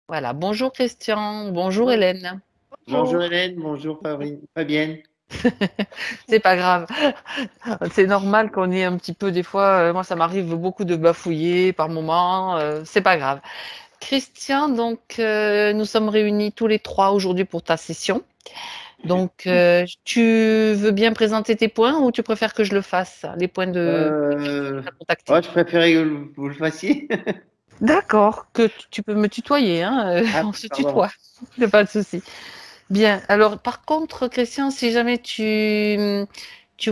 Voilà. Bonjour Christian, bonjour Bon- Hélène. Bonjour Bonjour. Hélène, bonjour Fabienne. C'est pas grave. C'est normal qu'on ait un petit peu des fois. Moi, ça m'arrive beaucoup de bafouiller par moment. C'est pas grave. Christian, donc nous sommes réunis tous les trois aujourd'hui pour ta session. Donc, tu veux bien présenter tes points ou tu préfères que je le fasse, les points de Euh, à contacter? je préférais que vous le fassiez. D'accord, que tu peux me tutoyer, hein, Ah, on se pardon. tutoie, il n'y a pas de souci. Bien, alors par contre, Christian, si jamais tu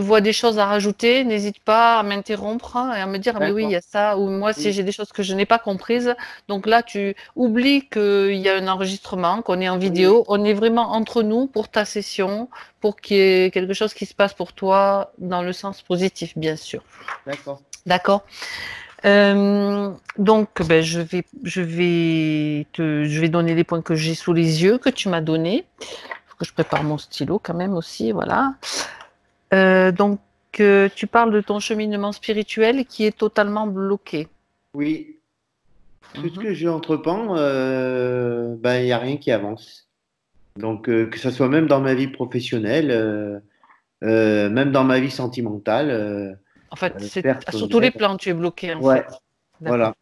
vois des choses à rajouter, n'hésite pas à m'interrompre hein, et à me dire, ah, mais oui, il y D'accord. a ça, ou moi, si Oui, j'ai des choses que je n'ai pas comprises. Donc là, tu oublies qu'il y a un enregistrement, qu'on est en oui, oui. vidéo. On est vraiment entre nous pour ta session, pour qu'il y ait quelque chose qui se passe pour toi dans le sens positif, bien sûr. D'accord. D'accord? Donc, ben, je vais donner les points que j'ai sous les yeux, que tu m'as donnés. Faut que je prépare mon stylo quand même aussi, voilà. Donc, tu parles de ton cheminement spirituel qui est totalement bloqué. Oui, tout ce Mhm. que j'entreprends, il n'y a rien qui avance. Donc, que ce soit même dans ma vie professionnelle, même dans ma vie sentimentale, En fait, c'est perte, sur tous les rêve. plans, tu es bloqué en Ouais, fait. D'accord. voilà.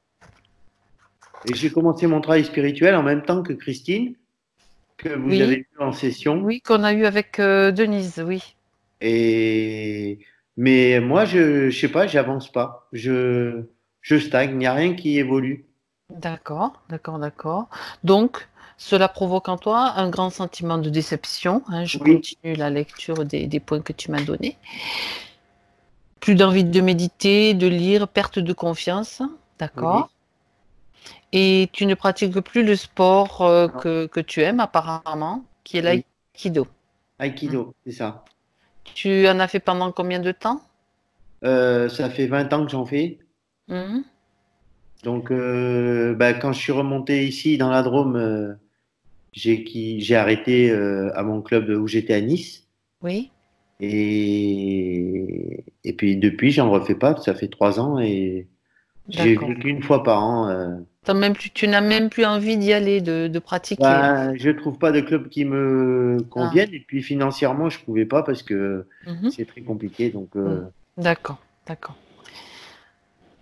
Et j'ai commencé mon travail spirituel en même temps que Christine, que vous avez Oui, vu en session. oui, qu'on a eu avec Denise, oui. Et mais moi, je sais pas, j'avance pas. Je stagne. Il n'y a rien qui évolue. D'accord, d'accord, d'accord. Donc, cela provoque en toi un grand sentiment de déception, hein. Je Oui, continue la lecture des points que tu m'as donnés. Plus d'envie de méditer, de lire, perte de confiance. oui. D'accord. Et tu ne pratiques plus le sport Non, que tu aimes apparemment, qui est oui. l'aïkido. Mm. Aikido, c'est ça. Tu en as fait pendant combien de temps? Ça fait 20 ans que j'en fais. Mhm. Donc, quand je suis remonté ici dans la Drôme, j'ai arrêté à mon club où j'étais à Nice. Oui, Et puis depuis, j'en refais pas. Ça fait 3 ans et j'y d'accord. vais qu'une fois par an. Tu n'as même plus envie d'y aller, de pratiquer, en fait. Je trouve pas de club qui me Ah. convienne et puis financièrement je pouvais pas parce que Mhm. c'est très compliqué donc Mm. D'accord, d'accord.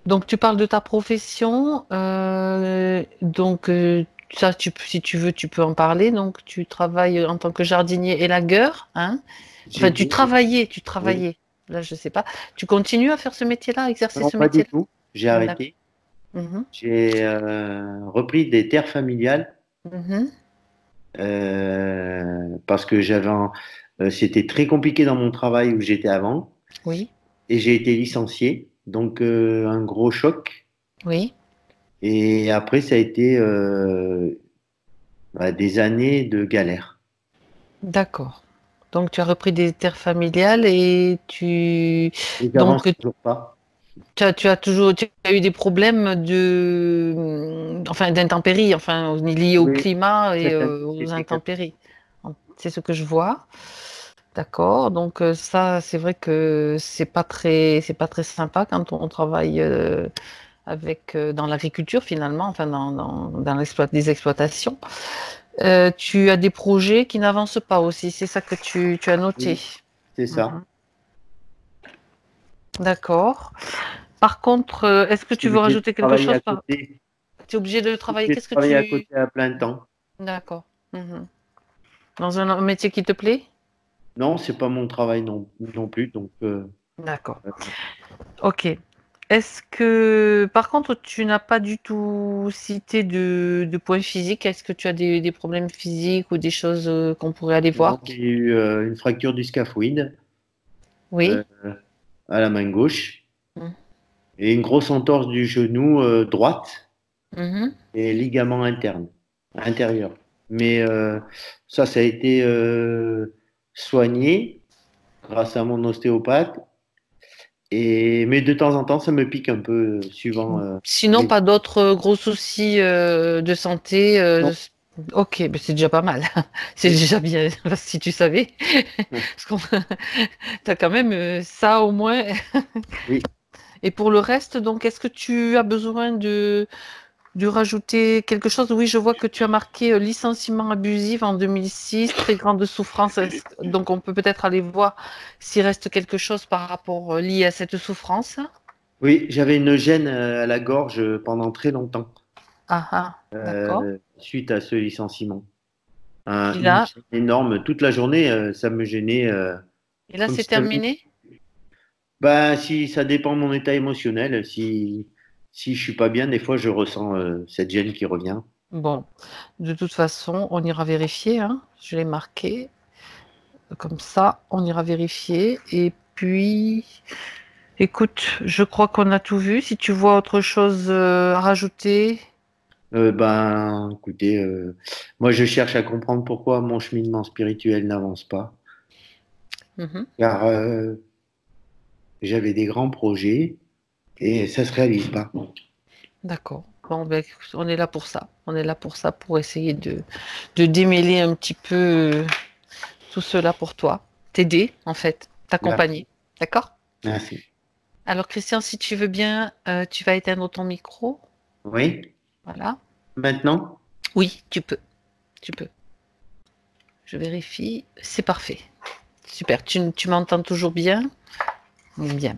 Donc tu parles de ta profession, donc ça, si tu veux, tu peux en parler. Donc tu travailles en tant que jardinier élagueur, hein? Enfin, j'étais tu oui, travaillais. Là, je sais pas. Tu continues à faire ce métier-là, à exercer non ce pas du métier-là? tout, j'ai D'accord. arrêté. Mhm. J'ai repris des terres familiales Mhm. parce que c'était très compliqué dans mon travail où j'étais avant Oui, et j'ai été licencié donc un gros choc oui, et après ça a été des années de galère. d'accord. Donc tu as repris des terres familiales et Et donc j'avance toujours pas. tu as toujours tu as eu des problèmes enfin d'intempéries, enfin liés au Oui, climat et cette année, aux c'était intempéries. C'est ce que je vois. D'accord. Donc ça, c'est vrai que c'est pas très sympa quand on travaille avec dans l'agriculture finalement, enfin dans des exploitations. Tu as des projets qui n'avancent pas aussi. C'est ça que tu as noté. oui, c'est ça. Mhm. D'accord. Par contre, est-ce que Je suis tu veux obligé de rajouter quelque travailler chose à par... côté. Tu es obligé de Je suis travailler. obligé de Qu'est-ce que travailler à tu... côté à plein temps. D'accord. Mhm. Dans un métier qui te plaît? Non, c'est pas mon travail non plus. Donc, D'accord. Ok. Est-ce que, par contre, tu n'as pas du tout cité de points physiques? Est-ce que tu as des problèmes physiques ou des choses qu'on pourrait aller non, voir? j'ai eu une fracture du scaphoïde euh, Oui. à la main gauche Mhm. et une grosse entorse du genou droite Mhm. et ligament intérieur. Mais ça a été soigné grâce à mon ostéopathe. Mais de temps en temps, ça me pique un peu suivant Sinon, les... pas d'autres gros soucis de santé. Non, Ok, ben c'est déjà pas mal. C'est oui, déjà bien, si tu savais. Parce qu'on t'as quand même ça au moins. oui. Et pour le reste, donc, est-ce que tu as besoin de dû rajouter quelque chose. Oui, je vois que tu as marqué licenciement abusif en 2006, très grande souffrance. Donc, on peut peut-être aller voir s'il reste quelque chose par rapport lié à cette souffrance. Oui, j'avais une gêne à la gorge pendant très longtemps Ah, ah, d'accord. suite à ce licenciement. Et Une là, gêne énorme. Toute la journée, ça me gênait comme c'est si ça venait. terminé? Bah, si ça dépend de mon état émotionnel, si je suis pas bien, des fois je ressens cette gêne qui revient. Bon, de toute façon, on ira vérifier, hein. Je l'ai marqué. Comme ça, on ira vérifier. Et puis, écoute, je crois qu'on a tout vu. Si tu vois autre chose à rajouter, Ben, écoutez, moi je cherche à comprendre pourquoi mon cheminement spirituel n'avance pas, mhm, car j'avais des grands projets et ça se réalise pas. d'accord. Bon, ben, écoute, on est là pour ça. On est là pour ça, pour essayer de démêler un petit peu tout cela pour toi. T'aider, en fait, Merci. t'accompagner. D'accord? Merci. Alors, Christian, si tu veux bien, tu vas éteindre ton micro. Oui, Voilà. maintenant? Oui, tu peux. Tu peux. Je vérifie. C'est parfait. Super. Tu m'entends toujours bien? Bien.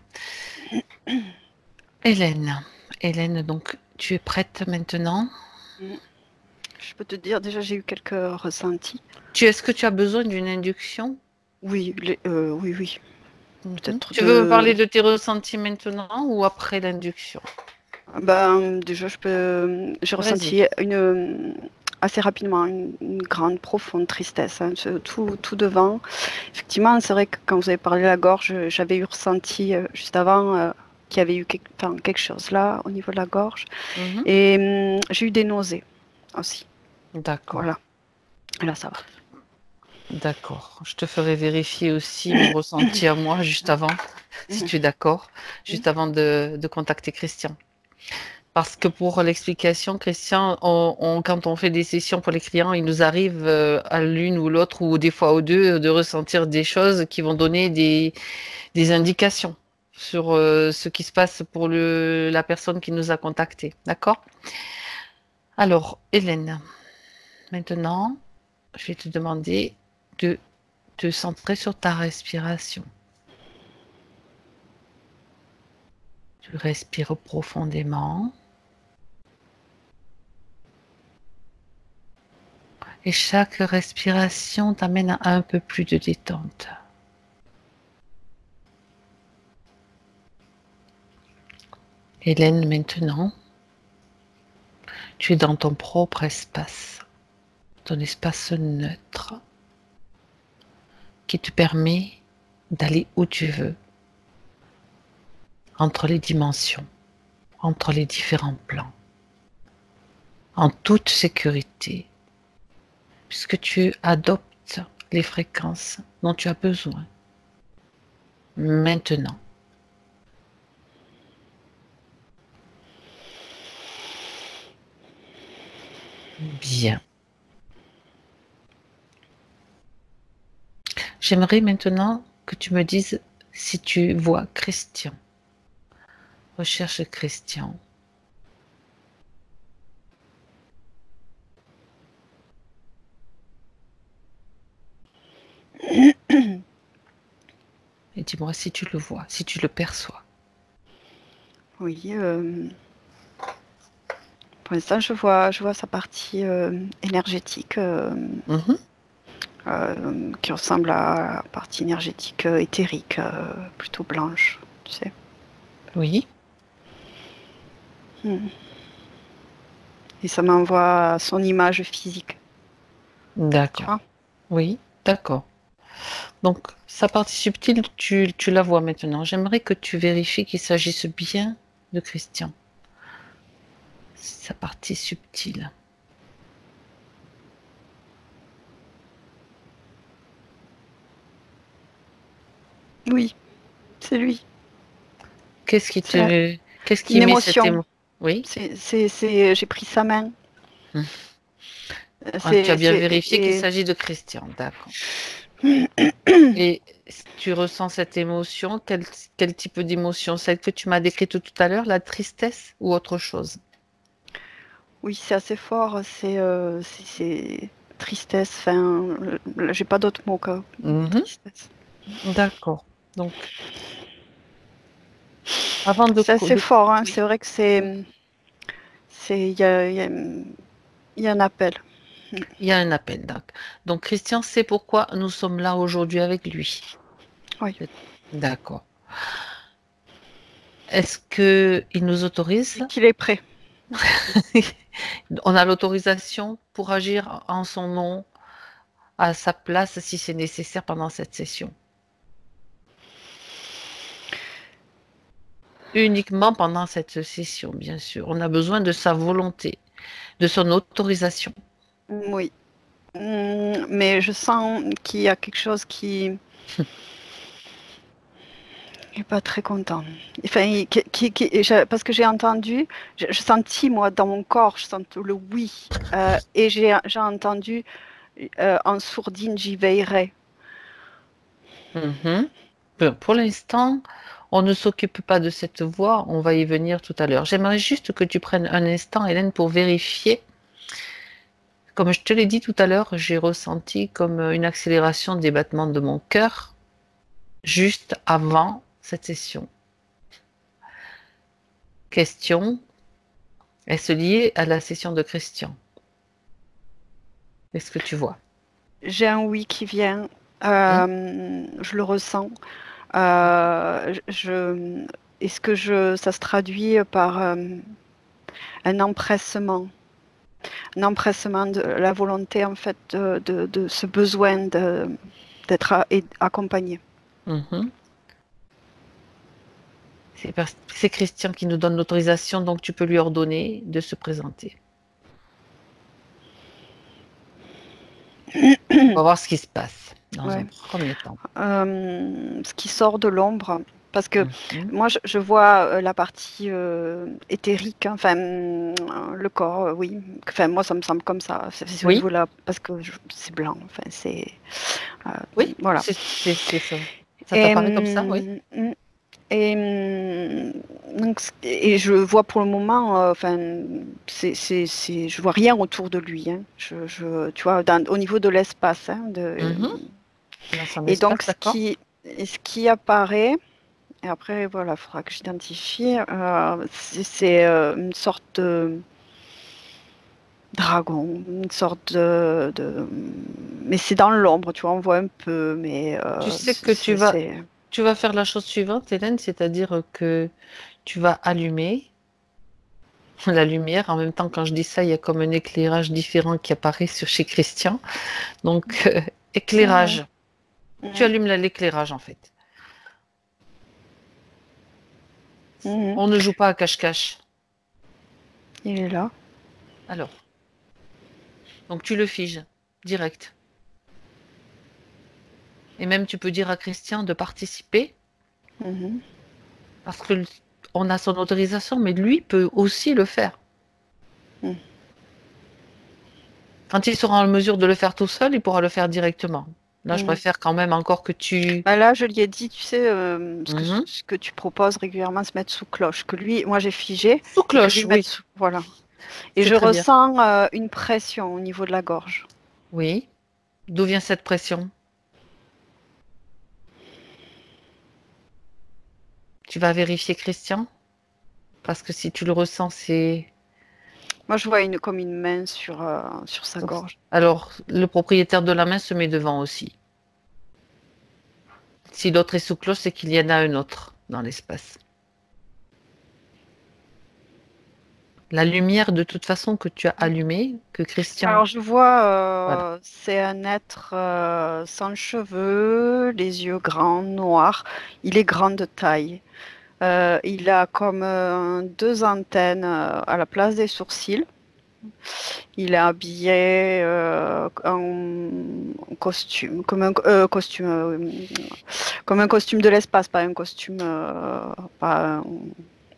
Hélène. Hélène, donc, tu es prête maintenant? Mm. Je peux te dire, déjà, j'ai eu quelques ressentis. Est-ce que tu as besoin d'une induction? Oui, oui, oui. Mhm. Peut-être Tu veux me de. parler de tes ressentis maintenant ou après l'induction? Ben, déjà, j'ai Vas-y. ressenti assez rapidement une grande, profonde tristesse, hein, tout devant. Effectivement, c'est vrai que quand vous avez parlé de la gorge, j'avais eu ressenti juste avant qu'il y avait eu quelque chose là, au niveau de la gorge. Mhm. Et j'ai eu des nausées aussi. D'accord. Voilà. Et là, ça va. D'accord. Je te ferai vérifier aussi mon ressenti à moi juste avant, si Mhm. tu es d'accord, juste avant de contacter Christian. Parce que pour l'explication, Christian, quand on fait des sessions pour les clients, il nous arrive à l'une ou l'autre, ou des fois aux deux, de ressentir des choses qui vont donner des indications sur ce qui se passe pour la personne qui nous a contactés. D'accord? Alors, Hélène, maintenant, je vais te demander de te centrer sur ta respiration. Tu respires profondément et chaque respiration t'amène à un peu plus de détente. Hélène, maintenant, tu es dans ton propre espace, ton espace neutre qui te permet d'aller où tu veux, entre les dimensions, entre les différents plans, en toute sécurité, puisque tu adoptes les fréquences dont tu as besoin. Maintenant, bien. J'aimerais maintenant que tu me dises si tu vois Christian. Recherche Christian. Et dis-moi si tu le vois, si tu le perçois. Oui. Pour l'instant, je vois sa partie énergétique Mhm. qui ressemble à la partie énergétique éthérique, plutôt blanche, tu sais. Oui, Hmm. Et ça m'envoie son image physique, tu d'accord. vois. Oui, d'accord. Donc, sa partie subtile, tu la vois maintenant. J'aimerais que tu vérifies qu'il s'agisse bien de Christian. Sa partie subtile. Oui, c'est lui. Qu'est-ce qui C'est te, qu'est-ce qui une met cette émotion. émotion? Oui. J'ai pris sa main. Hmm. Ah, tu as C'est, bien c'est, vérifié qu'il et, s'agit de Christian. D'accord. et- Et tu ressens cette émotion, quel type d'émotion? Celle que tu m'as décrite tout à l'heure, la tristesse ou autre chose? Oui, c'est assez fort, c'est tristesse, enfin, j'ai pas d'autres mots que Mhm. tristesse. D'accord. Donc, avant C'est assez de... fort, hein. Oui. C'est vrai que il y a un appel. Il y a un appel. Donc, Christian sait pourquoi nous sommes là aujourd'hui avec lui. Oui. D'accord. Est-ce qu'il nous autorise? Qu'il est prêt. On a l'autorisation pour agir en son nom, à sa place, si c'est nécessaire pendant cette session. Uniquement pendant cette session, bien sûr. On a besoin de sa volonté, de son autorisation. Oui. Mais je sens qu'il y a quelque chose qui n'est pas très content. Enfin, parce que j'ai entendu, je sentis, moi, dans mon corps, je sens le oui. Et j'ai entendu en sourdine, j'y veillerai. Mhm. Bon, pour l'instant, on ne s'occupe pas de cette voie, on va y venir tout à l'heure. J'aimerais juste que tu prennes un instant, Hélène, pour vérifier. Comme je te l'ai dit tout à l'heure, j'ai ressenti comme une accélération des battements de mon cœur juste avant cette session. Question, est-ce lié à la session de Christian? Est-ce que tu vois? J'ai un oui qui vient. Hmm. Je le ressens. Est-ce que ça se traduit par un empressement? Un empressement de la volonté, en fait, de ce besoin d'être accompagné. Mhm. C'est Christian qui nous donne l'autorisation, donc tu peux lui ordonner de se présenter. On va voir ce qui se passe dans un Ouais. premier temps. Ce qui sort de l'ombre, parce que Mhm. moi je vois la partie éthérique, hein, enfin le corps, oui. Enfin moi ça me semble comme ça. C'est au Oui, niveau là, parce que c'est blanc. Enfin c'est oui, voilà. c'est ça. Ça Et, t'apparaît comme ça, oui? donc et je vois pour le moment, enfin je vois rien autour de lui. Hein. Tu vois, au niveau de l'espace, hein, Mhm. Dans son et espace, donc d'accord? ce qui apparaît. Et après, voilà, il faudra que j'identifie. C'est une sorte de dragon, une sorte mais c'est dans l'ombre, tu vois, on voit un peu, mais Tu sais que tu vas faire la chose suivante, Hélène, c'est-à-dire que tu vas allumer la lumière. En même temps, quand je dis ça, il y a comme un éclairage différent qui apparaît chez Christian. Donc, Mhm. éclairage. Tu Mhm. allumes l'éclairage, en fait. Mhm. On ne joue pas à cache-cache. Il est là. Alors, donc tu le figes, direct. Et même, tu peux dire à Christian de participer, Mhm. parce que on a son autorisation, mais lui peut aussi le faire. Mhm. Quand il sera en mesure de le faire tout seul, il pourra le faire directement. Là, je Mhm. préfère quand même encore que tu... Bah là, je lui ai dit, tu sais, Mhm. ce que tu proposes régulièrement, se mettre sous cloche. Que lui, moi j'ai figé, Sous et que lui cloche, mette oui, sous. Voilà. Et c'est je très bien. ressens une pression au niveau de la gorge. Oui. D'où vient cette pression? Tu vas vérifier Christian? Parce que si tu le ressens, c'est... Moi, je vois comme une main sur sa gorge. Alors, le propriétaire de la main se met devant aussi. Si l'autre est sous cloche, c'est qu'il y en a un autre dans l'espace. La lumière, de toute façon, que tu as allumée, que Christian... Alors, je vois, Voilà. c'est un être sans cheveux, les yeux grands, noirs. Il est grand de taille. Il a comme deux antennes à la place des sourcils. Il est habillé en costume, comme un costume de l'espace, pas un costume, pas un,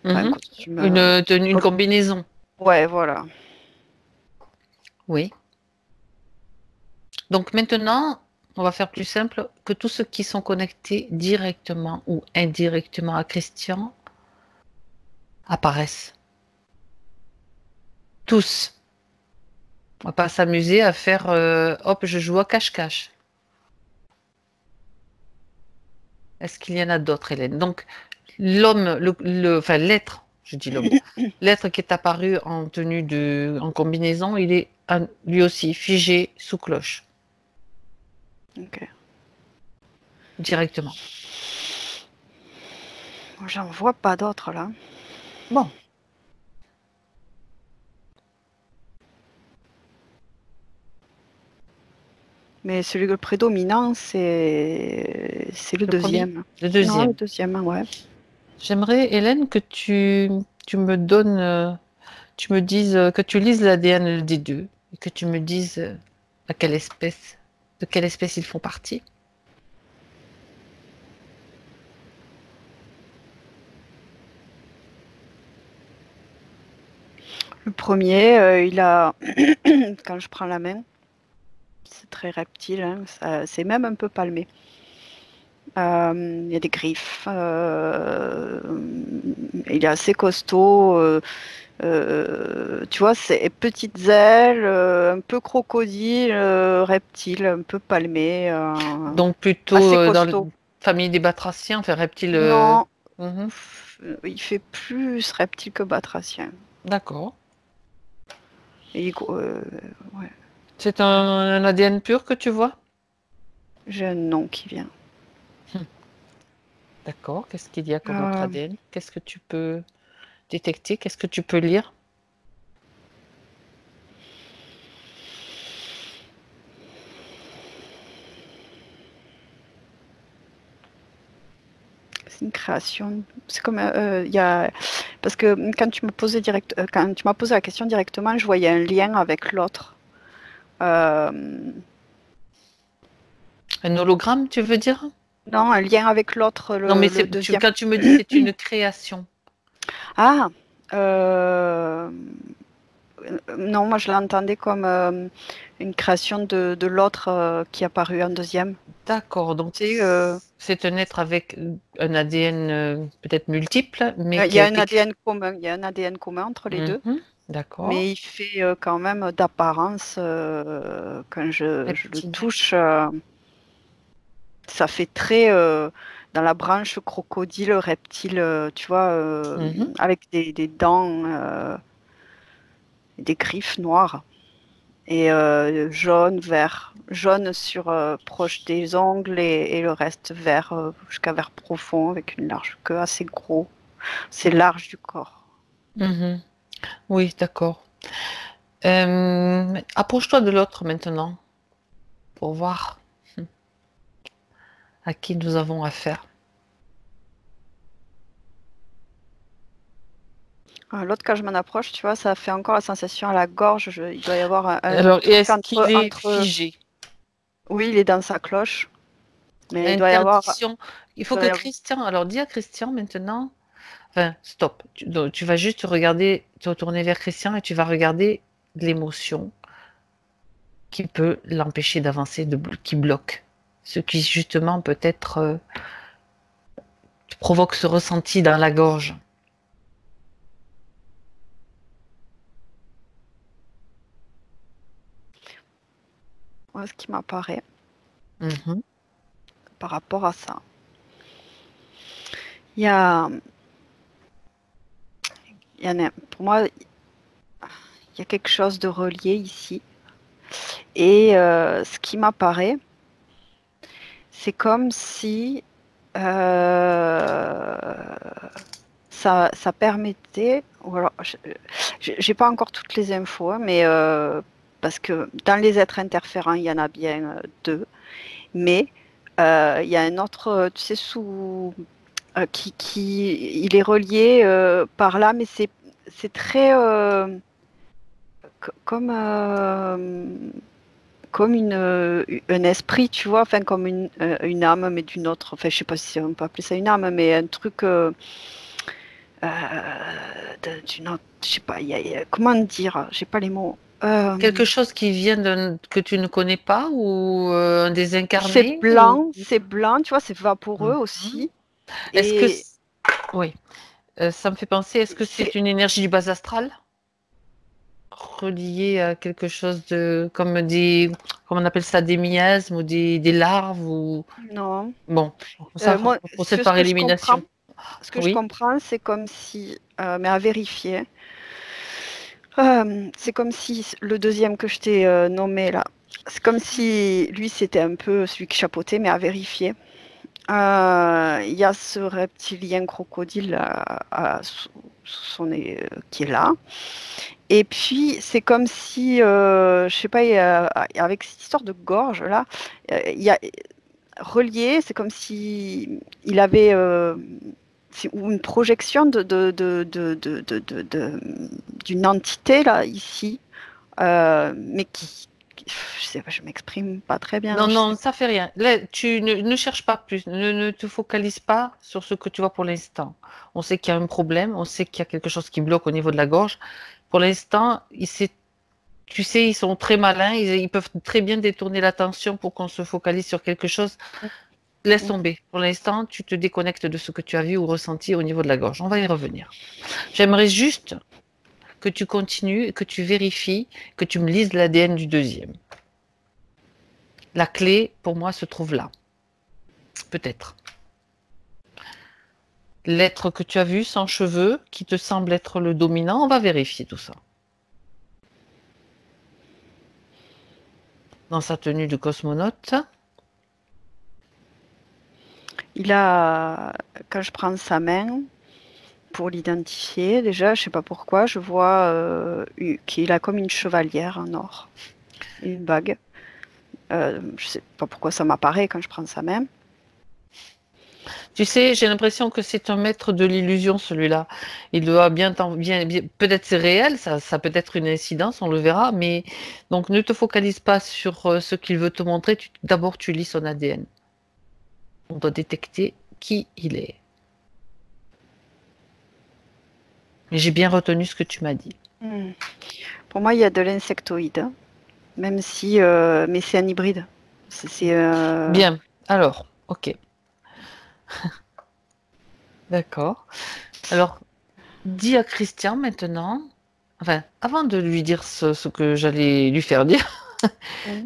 pas un Mhm. costume. Une tenue, une combinaison. Ouais, voilà. Oui. Donc maintenant, on va faire plus simple, que tous ceux qui sont connectés directement ou indirectement à Christian apparaissent. Tous. On va pas s'amuser à faire hop, je joue à cache-cache. Est-ce qu'il y en a d'autres, Hélène? Donc, l'homme, enfin l'être, je dis l'homme, l'être qui est apparu en tenue en combinaison, il est lui aussi figé sous cloche, Ok. directement. J'en vois pas d'autres là. Bon. Mais celui le prédominant, c'est le Le premier? deuxième. Le Non, deuxième. le deuxième, ouais. J'aimerais, Hélène, que tu me donnes, tu me dises, que tu lises l'ADN des deux et que tu me dises de quelle espèce ils font partie. Le premier, il a, quand je prends la main, c'est très reptile, hein, c'est même un peu palmé. Il y a des griffes, il est assez costaud, tu vois, c'est petites ailes, un peu crocodile, reptile, un peu palmé, Donc plutôt assez dans la costaud. famille des batraciens, enfin reptiles. Non, Mhm. il fait plus reptile que batracien. D'accord. Et, ouais, C'est un ADN pur que tu vois? j'ai un nom qui vient. D'accord. Qu'est-ce qu'il y a comme autre Euh, ADN? Qu'est-ce que tu peux détecter? Qu'est-ce que tu peux lire? c'est une création. C'est comme il y a parce que quand tu me posais quand tu m'as posé la question directement, je voyais un lien avec l'autre. Euh, Un hologramme, tu veux dire? non, un lien avec l'autre, Non, mais le deuxième. quand tu me dis c'est une création. Ah, euh, non, moi je l'entendais comme une création de l'autre qui est apparu en deuxième. D'accord. Donc Tu sais, c'est un être avec un ADN peut-être multiple, mais il qui y a a un été créé. ADN commun, il y a un ADN commun entre les deux. Mhm. D'accord. Mais il fait quand même d'apparence, quand je le Reptilien. touche, ça fait très dans la branche crocodile, reptile, tu vois, Mhm. avec des dents, et des griffes noires et jaune, vert. Jaune sur proche des ongles et le reste vert jusqu'à vert profond avec une large queue assez gros. C'est large du corps. Mhm. Oui, d'accord. Approche-toi de l'autre maintenant pour voir à qui nous avons affaire. L'autre, quand je m'en approche, tu vois, ça fait encore la sensation à la gorge. Il doit y avoir un Alors, truc est-ce qu'il est entre. figé? Oui, il est dans sa cloche, mais il doit y avoir. L'interdiction. Il il faut doit que y avoir- Christian, alors dis à Christian maintenant, enfin, stop. Donc, tu vas juste regarder, te retourner vers Christian et tu vas regarder l'émotion qui peut l'empêcher d'avancer, qui bloque. Ce qui justement peut-être provoque ce ressenti dans la gorge. Ouais, ce qui m'apparaît Mhm. par rapport à ça. Il y a, pour moi, il y a quelque chose de relié ici. Et ce qui m'apparaît, c'est comme si ça permettait, ou alors, j'ai pas encore toutes les infos, hein, mais parce que dans les êtres interférents, il y en a bien deux, mais il y a un autre, tu sais, il est relié par là, mais c'est très comme comme un esprit, tu vois, enfin comme une âme, mais d'une autre. Enfin, je sais pas si on peut appeler ça une âme, mais un truc d'une autre. Je sais pas. Comment dire? J'ai pas les mots. Quelque chose qui vient que tu ne connais pas ou un désincarné ou... C'est blanc, tu vois, c'est vaporeux Mhm. aussi. Est-ce que... Et Oui. Ça me fait penser, est-ce que c'est c'est une énergie du bas astral? relié à quelque chose de, comment on appelle ça, des miasmes ou des larves ou, Non. bon, ça, Moi, on procède par élimination. ce que je Oui, comprends, c'est comme si, mais à vérifier, c'est comme si le deuxième que je t'ai nommé là, c'est comme si lui c'était un peu celui qui chapeautait, mais à vérifier. Il y a ce reptilien crocodile qui est là. Et puis, c'est comme si, je sais pas, avec cette histoire de gorge là, il y a relié, c'est comme si il avait ou une projection d'une entité là ici, mais je sais pas, je m'exprime pas très bien. non, Je non, sais. ça fait rien. Là, tu ne cherches pas plus, ne te focalise pas sur ce que tu vois pour l'instant. On sait qu'il y a un problème, on sait qu'il y a quelque chose qui bloque au niveau de la gorge. Pour l'instant, tu sais, ils sont très malins, ils peuvent très bien détourner l'attention pour qu'on se focalise sur quelque chose. Laisse tomber. Pour l'instant, tu te déconnectes de ce que tu as vu ou ressenti au niveau de la gorge. On va y revenir. J'aimerais juste que tu continues, que tu vérifies, que tu me lises l'ADN du deuxième. La clé, pour moi, se trouve là. Peut-être. L'être que tu as vu sans cheveux, qui te semble être le dominant, on va vérifier tout ça. Dans sa tenue de cosmonaute. Quand je prends sa main pour l'identifier, déjà, je sais pas pourquoi, je vois qu'il a comme une chevalière en or, une bague. Je sais pas pourquoi ça m'apparaît quand je prends sa main. Tu sais, j'ai l'impression que c'est un maître de l'illusion, celui-là. Il doit peut-être c'est réel, ça peut être une incidence, on le verra, mais donc ne te focalise pas sur ce qu'il veut te montrer. D'abord, tu lis son ADN. On doit détecter qui il est. Mais j'ai bien retenu ce que tu m'as dit. Pour moi, il y a de l'insectoïde, hein, même si, mais c'est un hybride. Bien, alors, ok. D'accord. Alors, dis à Christian maintenant, enfin, avant de lui dire ce que j'allais lui faire dire,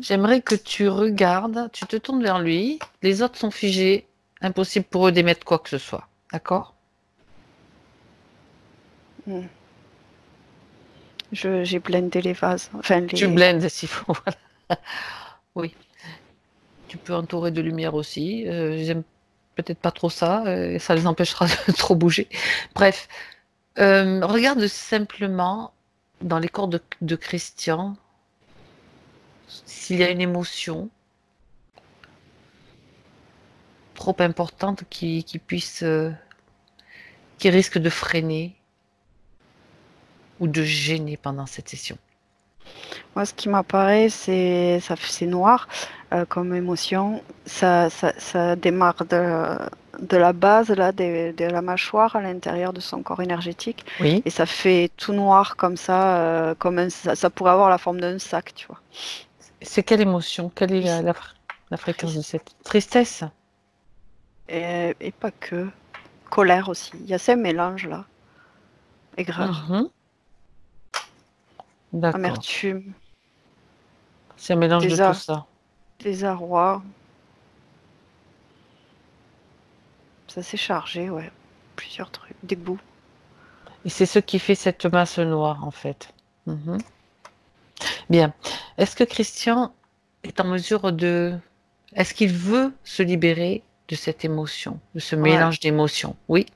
j'aimerais que tu regardes, tu te tournes vers lui, les autres sont figés, impossible pour eux d'émettre quoi que ce soit. D'accord? J'ai blindé les vases. Enfin, Tu blendes s'il faut. Voilà. Oui. Tu peux entourer de lumière aussi. J'aime peut-être pas trop ça, ça les empêchera de trop bouger. Bref, regarde simplement dans les corps de Christian s'il y a une émotion trop importante qui risque de freiner ou de gêner pendant cette session. Moi, ce qui m'apparaît, c'est noir comme émotion. Ça démarre de la base là, de la mâchoire à l'intérieur de son corps énergétique. Oui. Et ça fait tout noir comme ça, ça pourrait avoir la forme d'un sac, tu vois. C'est quelle émotion? Quelle est la fréquence de cette tristesse? Et pas que. Colère aussi. Il y a ces mélanges là. Aigreur, D'accord. amertume, C'est un mélange de tout ça. désarroi. Ça s'est chargé, ouais. Plusieurs trucs. Dégoût. Et c'est ce qui fait cette masse noire, en fait. Bien. Est-ce que Christian est en mesure de... Est-ce qu'il veut se libérer de cette émotion, de ce mélange d'émotions? Oui.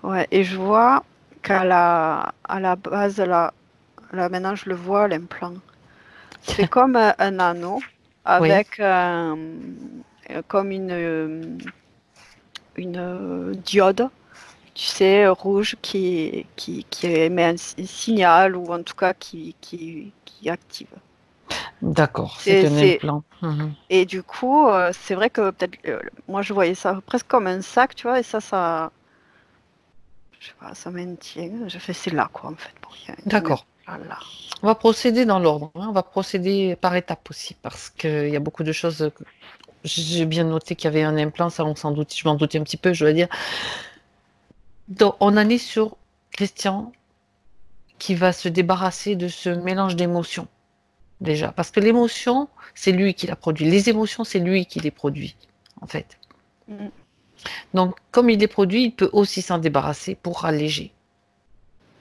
Ouais, et je vois à la base, là, maintenant je le vois, l'implant. C'est comme un anneau avec comme une diode, tu sais, rouge qui émet un signal ou en tout cas qui active. D'accord, c'est un implant. Et du coup, c'est vrai que peut-être, moi je voyais ça presque comme un sac, tu vois, et ça, je sais pas, ça maintient. Je fais, c'est là, quoi, en fait. Bon, D'accord. Là. On va procéder dans l'ordre. On va procéder par étapes aussi, parce qu'il y a beaucoup de choses. J'ai bien noté qu'il y avait un implant, ça, je m'en doutais un petit peu, je dois dire. Donc, on en est sur Christian qui va se débarrasser de ce mélange d'émotions, déjà. Parce que l'émotion, c'est lui qui la produit. Les émotions, c'est lui qui les produit, en fait. Mm. Donc, comme il les produit, il peut aussi s'en débarrasser pour alléger.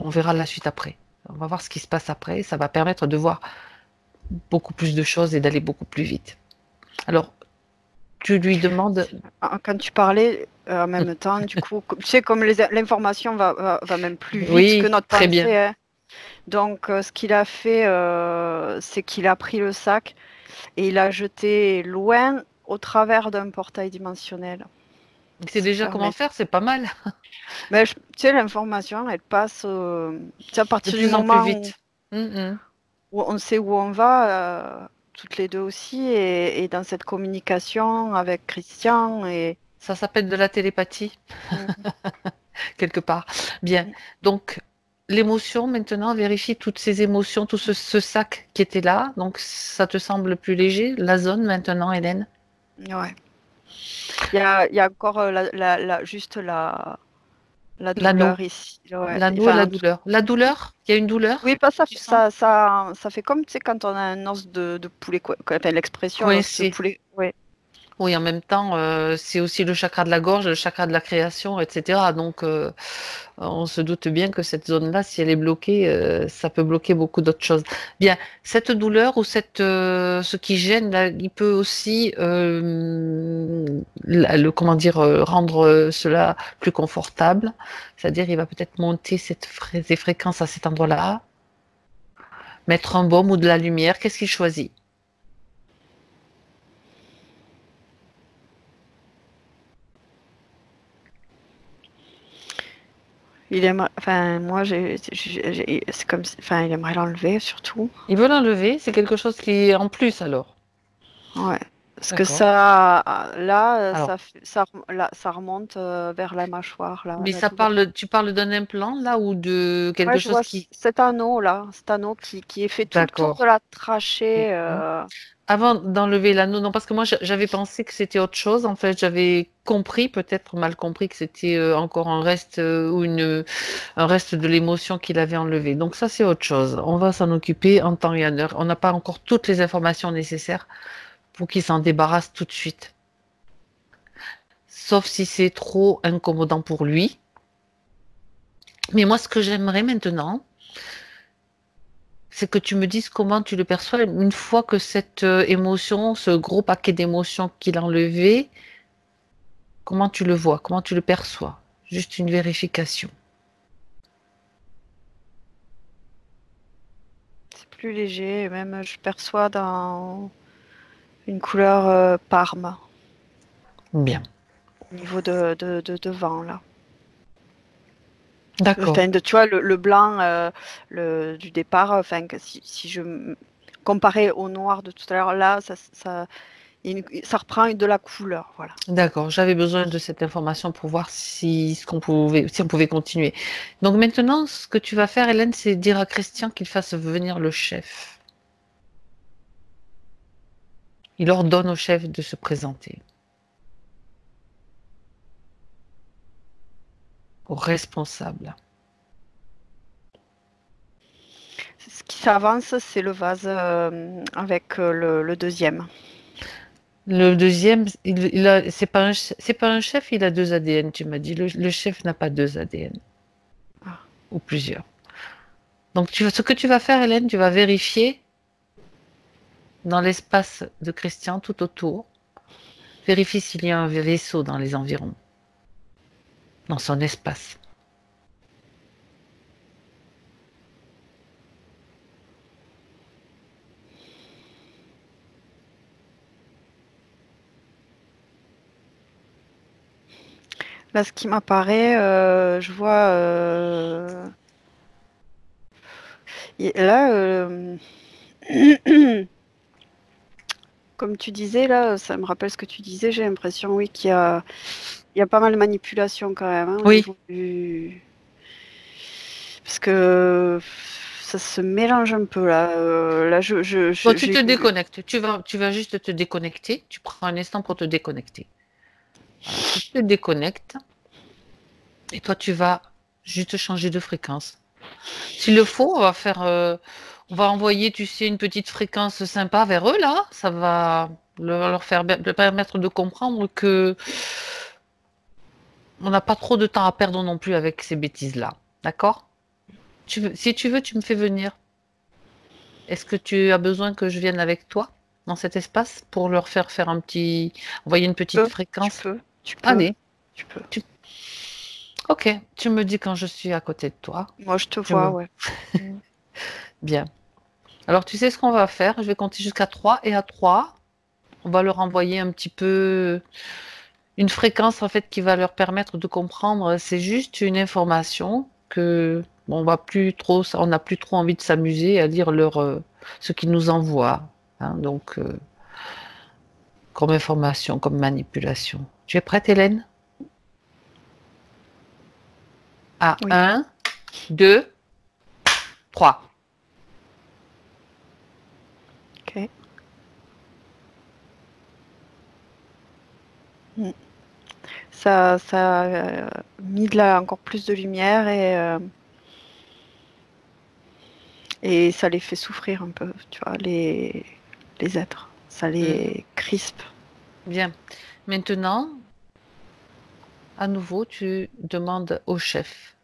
On verra la suite après. On va voir ce qui se passe après. Ça va permettre de voir beaucoup plus de choses et d'aller beaucoup plus vite. Alors, tu lui demandes... Quand tu parlais en même temps, du coup, tu sais, comme l'information va même plus vite Oui, que notre très pensée. bien. Hein. Donc, ce qu'il a fait, c'est qu'il a pris le sac et il l'a jeté loin au travers d'un portail dimensionnel. Tu sais déjà comment faire, c'est pas mal. Mais tu sais, l'information, elle passe tu sais, à De partir du plus en plus moment vite. Mhm. où on sait où on va, toutes les deux aussi, et dans cette communication avec Christian. Et... Ça s'appelle de la télépathie, Mm. quelque part. Bien. Donc, l'émotion, maintenant, vérifie toutes ces émotions, tout ce sac qui était là. Donc, ça te semble plus léger, la zone maintenant, Hélène? Ouais. Il y a encore juste la L'anneau. douleur ici. Ouais. L'anneau et la Enfin, douleur. La douleur? Il y a une oui, douleur? pas ça, Tu sens? ça fait comme tu sais, quand on a un os de poulet, enfin, l'expression l'os de Coincé. poulet. Ouais. Oui, en même temps, c'est aussi le chakra de la gorge, le chakra de la création, etc. Donc, on se doute bien que cette zone-là, si elle est bloquée, ça peut bloquer beaucoup d'autres choses. Bien, cette douleur ou ce qui gêne, là, il peut aussi, comment dire, rendre cela plus confortable. C'est-à-dire, il va peut-être monter ces fréquences à cet endroit-là, mettre un baume ou de la lumière. Qu'est-ce qu'il choisit? Il aimerait, enfin, moi, c'est comme, enfin, il aimerait l'enlever surtout. Il veut l'enlever, c'est quelque chose qui est en plus alors. Ouais. Parce que D'accord. ça, là, Alors, là, ça remonte vers la mâchoire, là, mais la douleur. tu parles d'un implant là ou de Ouais, quelque je chose vois qui... cet anneau là, cet anneau qui est fait tout le tour de D'accord. la trachée. Mhm. Avant d'enlever l'anneau, non, parce que moi j'avais pensé que c'était autre chose. En fait, j'avais compris, peut-être mal compris, que c'était encore un reste ou un reste de l'émotion qu'il avait enlevé. Donc ça, c'est autre chose. On va s'en occuper en temps et en heure. On n'a pas encore toutes les informations nécessaires pour qu'il s'en débarrasse tout de suite. Sauf si c'est trop incommodant pour lui. Mais moi, ce que j'aimerais maintenant, c'est que tu me dises comment tu le perçois une fois que cette émotion, ce gros paquet d'émotions qu'il a enlevé, comment tu le vois, comment tu le perçois. Juste une vérification. C'est plus léger, et même je perçois dans une couleur parme Bien. au niveau devant là. D'accord. Enfin, tu vois, le blanc du départ, enfin, si je comparais au noir de tout à l'heure, là, ça reprend de la couleur, voilà. D'accord. J'avais besoin de cette information pour voir si on pouvait continuer. Donc maintenant, ce que tu vas faire, Hélène, c'est dire à Christian qu'il fasse venir le chef. Il ordonne au chef de se présenter, au responsable. Ce qui s'avance, c'est le vase avec le deuxième. Le deuxième, c'est pas un chef, il a deux ADN, tu m'as dit. Le chef n'a pas deux ADN, Ah. ou plusieurs. Donc, ce que tu vas faire, Hélène, tu vas vérifier dans l'espace de Christian, tout autour. Vérifie s'il y a un vaisseau dans les environs, dans son espace. Là, ce qui m'apparaît, je vois là, comme tu disais, là, ça me rappelle ce que tu disais, j'ai l'impression, oui, il y a pas mal de manipulation quand même hein, au Oui, niveau parce que ça se mélange un peu là. Là, bon, tu te déconnectes. Tu vas juste te déconnecter. Tu prends un instant pour te déconnecter. Voilà, tu te déconnectes et toi, tu vas juste changer de fréquence. S'il le faut, on va envoyer, tu sais, une petite fréquence sympa vers eux, là. Ça va leur permettre de comprendre que on n'a pas trop de temps à perdre non plus avec ces bêtises-là. D'accord? Si tu veux, tu me fais venir. Est-ce que tu as besoin que je vienne avec toi dans cet espace pour leur faire envoyer une petite Tu fréquence? peux, tu peux, Allez, tu peux. ok, tu me dis quand je suis à côté de toi. Moi, je te Tu vois, me... ouais. Bien. Alors, tu sais ce qu'on va faire? Je vais compter jusqu'à 3 et à 3, on va leur envoyer un petit peu une fréquence en fait qui va leur permettre de comprendre. C'est juste une information que bon, on n'a plus trop envie de s'amuser à lire ce qu'ils nous envoient. Hein, donc, comme information, comme manipulation. Tu es prête, Hélène? À Oui. 1, 2, 3. Ok. Mm. Ça a mis encore plus de lumière et ça les fait souffrir un peu, tu vois, les êtres. Ça les crispe. Bien. Maintenant, à nouveau, tu demandes au chef.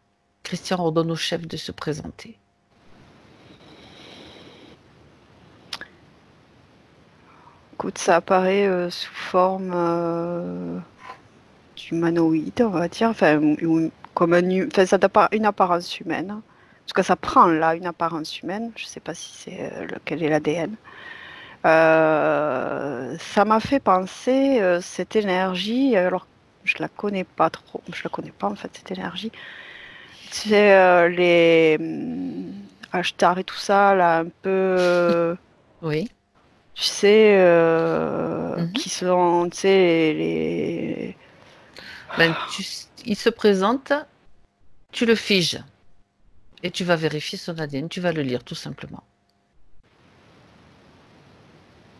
Christian ordonne au chef de se présenter. Écoute, ça apparaît sous forme d'humanoïde, on va dire, enfin, comme enfin, ça n'a pas une apparence humaine. En tout cas, ça prend là une apparence humaine. Je ne sais pas si c'est quel est l'ADN. Ça m'a fait penser cette énergie. Alors, je la connais pas trop. Je la connais pas en fait cette énergie. C'est les Ashtar et tout ça là, un peu. Oui. Tu sais, Mhm. qui sont, tu sais, Ben, il se présente, tu le figes et tu vas vérifier son ADN, tu vas le lire tout simplement.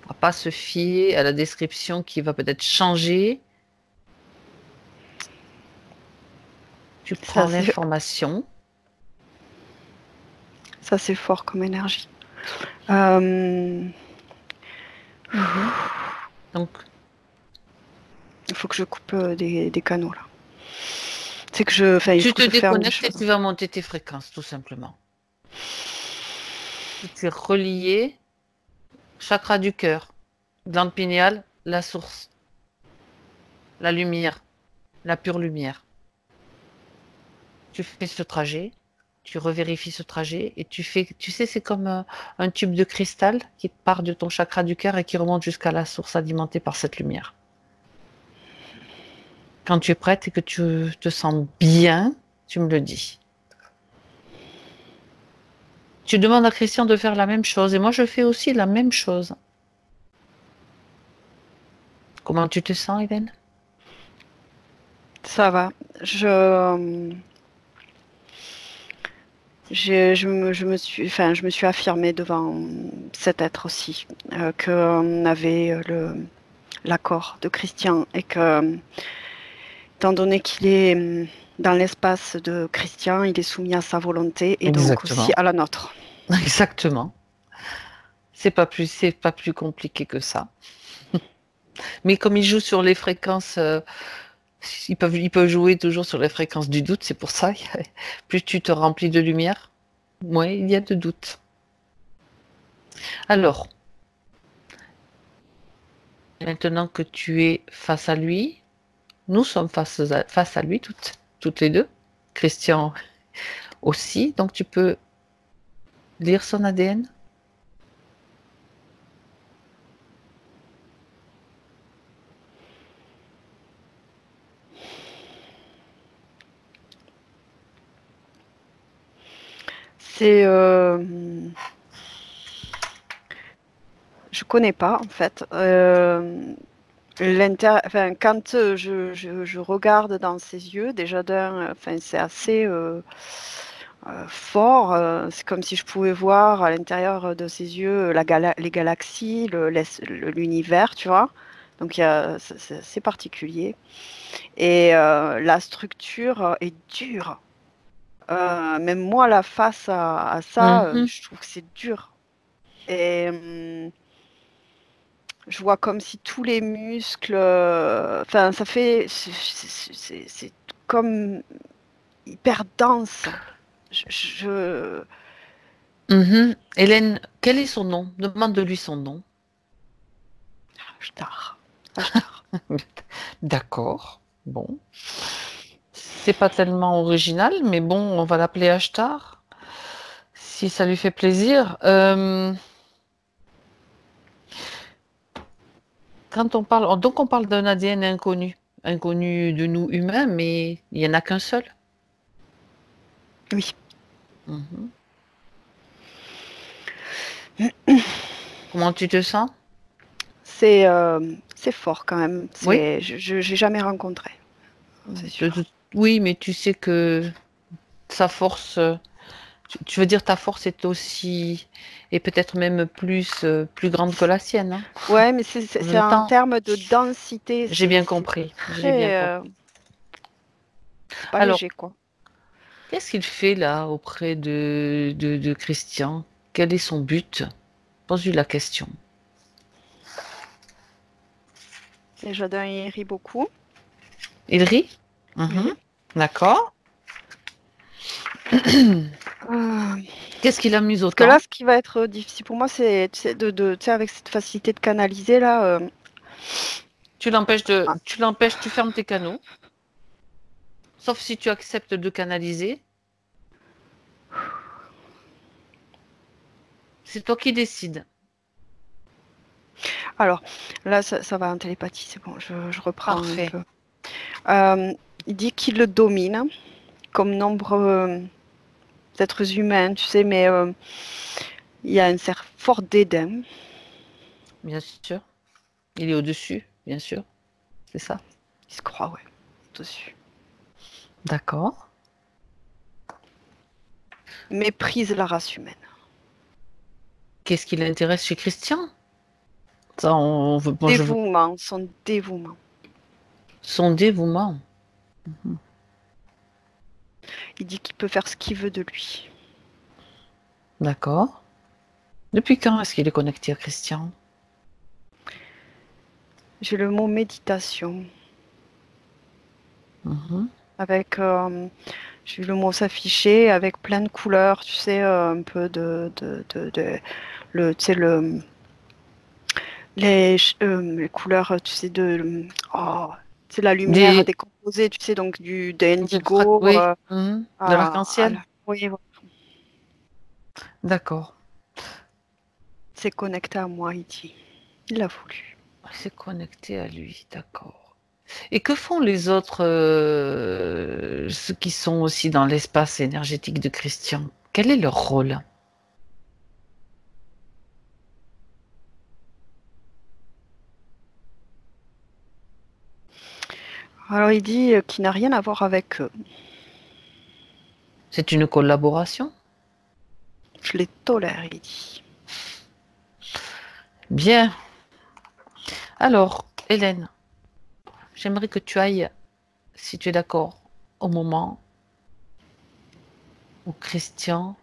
On va pas se fier à la description qui va peut-être changer. Tu ça prends c'est l'information. ça c'est fort comme énergie. Euh, Mhm. Donc, il faut que je coupe des canaux là. C'est que enfin, il tu faut que te je ferme des déconnectes et choses. tu vas monter tes fréquences, tout simplement. Tu es relié, chakra du cœur, glande pinéale, la source, la lumière, la pure lumière. Tu fais ce trajet, tu revérifies ce trajet et tu sais, c'est comme un tube de cristal qui part de ton chakra du cœur et qui remonte jusqu'à la source alimentée par cette lumière. Quand tu es prête et que tu te sens bien, tu me le dis. Tu demandes à Christian de faire la même chose et moi je fais aussi la même chose. Comment tu te sens, Hélène? Ça va. Je me suis affirmée devant cet être aussi, qu'on avait l'accord de Christian et que, étant donné qu'il est dans l'espace de Christian, il est soumis à sa volonté et donc aussi Exactement. à la nôtre. Exactement. C'est pas plus compliqué que ça. Mais comme ils jouent sur les fréquences, ils peuvent jouer toujours sur les fréquences du doute, c'est pour ça. Plus tu te remplis de lumière, moins il y a de doute. Alors, maintenant que tu es face à lui, nous sommes face à lui toutes les deux. Christian aussi, donc tu peux lire son ADN. C'est, je connais pas en fait. Enfin, quand je regarde dans ses yeux, déjà enfin, c'est assez fort. C'est comme si je pouvais voir à l'intérieur de ses yeux les galaxies, l'univers, tu vois. Donc c'est assez particulier. Et la structure est dure. Même moi, là, face à ça, Mhm. je trouve que c'est dur. Et je vois comme si tous les muscles, enfin, ça fait, c'est comme hyper dense. Je... Mhm. Hélène, quel est son nom? Demande-lui son nom. Ashtar. Ashtar. D'accord. Bon. C'est pas tellement original, mais bon, on va l'appeler Ashtar, si ça lui fait plaisir. Quand on parle, donc on parle d'un ADN inconnu, inconnu de nous humains, mais il n'y en a qu'un seul. Oui. Mhm. Comment tu te sens? C'est fort quand même. Oui? J'ai jamais rencontré, c'est De sûr. toute- Oui, mais tu sais que sa force, tu veux dire ta force est aussi, et peut-être même plus grande que la sienne, hein. Ouais, mais c'est Le en temps, termes de densité, j'ai bien c'est compris, j'ai bien très, compris. c'est pas Alors, léger quoi. qu'est-ce qu'il fait là auprès de Christian? Quel est son but? Pose-lui la question. Déjà d'un, il rit beaucoup. Il rit? Oui. Mhm. D'accord. Euh, Qu'est-ce qui l'amuse Parce que là, autant? ce qui va être difficile pour moi, c'est tu sais, avec cette facilité de canaliser là. Ah, Tu fermes tes canaux, sauf si tu acceptes de canaliser. C'est toi qui décides. alors, là, ça va en télépathie, c'est bon, je reprends un Parfait. peu. Euh, il dit qu'il le domine, comme nombreux êtres humains, tu sais, mais il y a une certaine fort dédain. Bien sûr. Il est au-dessus, bien sûr. C'est ça. Il se croit, ouais, dessus. D'accord. Méprise la race humaine. Qu'est-ce qui l'intéresse chez Christian? Ça, on veut, moi, je veux Dévouement, son dévouement. son dévouement. Il dit qu'il peut faire ce qu'il veut de lui. D'accord. Depuis quand est-ce qu'il est connecté à Christian? J'ai le mot méditation. Mhm. Avec, j'ai vu le mot s'afficher avec plein de couleurs, tu sais, un peu tu sais, les couleurs, tu sais, oh, c'est la lumière Des, décomposée, tu sais, donc d'indigo oui. Mhm. De l'arc-en-ciel? oui, voilà. D'accord. C'est connecté à moi, il dit. Il l'a voulu. C'est connecté à lui, d'accord. Et que font les autres, ceux qui sont aussi dans l'espace énergétique de Christian? Quel est leur rôle? Alors il dit qu'il n'a rien à voir avec eux. C'est une collaboration? Je les tolère, il dit. Bien. Alors, Hélène, j'aimerais que tu ailles, si tu es d'accord, au moment où Christian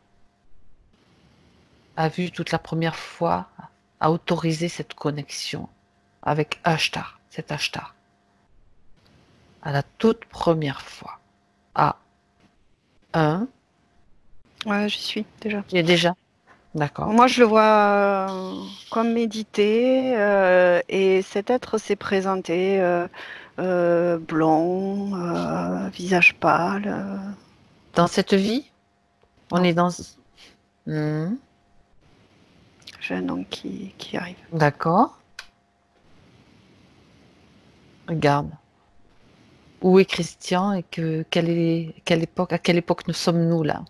a vu toute la première fois, a autorisé cette connexion avec Ashtar, cet Ashtar, à la toute première fois. À un, Ouais, j'y suis déjà. tu es déjà, d'accord. Moi, je le vois comme méditer et cet être s'est présenté blond, visage pâle. Dans cette vie, on Non, est dans... Hmm, j'ai un nom qui arrive. d'accord. Regarde. Où est Christian et quelle époque, à quelle époque nous sommes-nous là?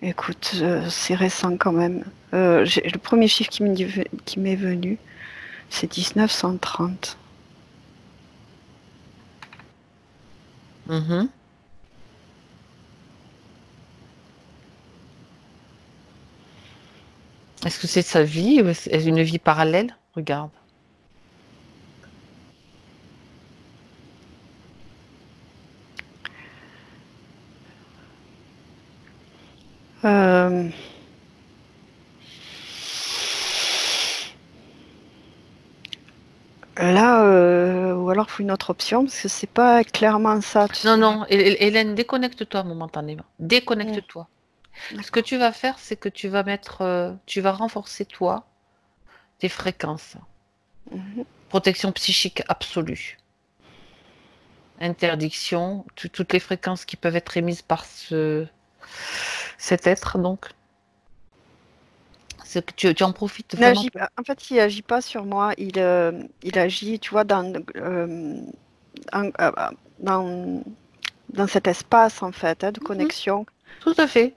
Écoute, c'est récent quand même. Le premier chiffre qui m'est venu, c'est 1930. Mhm. Est-ce que c'est sa vie ou est-ce une vie parallèle? Regarde. Là, ou alors faut une autre option, parce que c'est pas clairement ça, tu Non, sais. non, Hélène, déconnecte-toi momentanément. Mm, Déconnecte-toi. Ce que d'accord. tu vas faire, c'est que tu vas mettre, tu vas renforcer toi, tes fréquences. Mhm. Protection psychique absolue. Interdiction, toutes les fréquences qui peuvent être émises par cet être, donc. C'est que tu en profites vraiment pour. En fait, il agit pas sur moi, il agit, tu vois, en- euh, dans, dans cet espace, en fait, hein, de Mhm, connexion. tout à fait.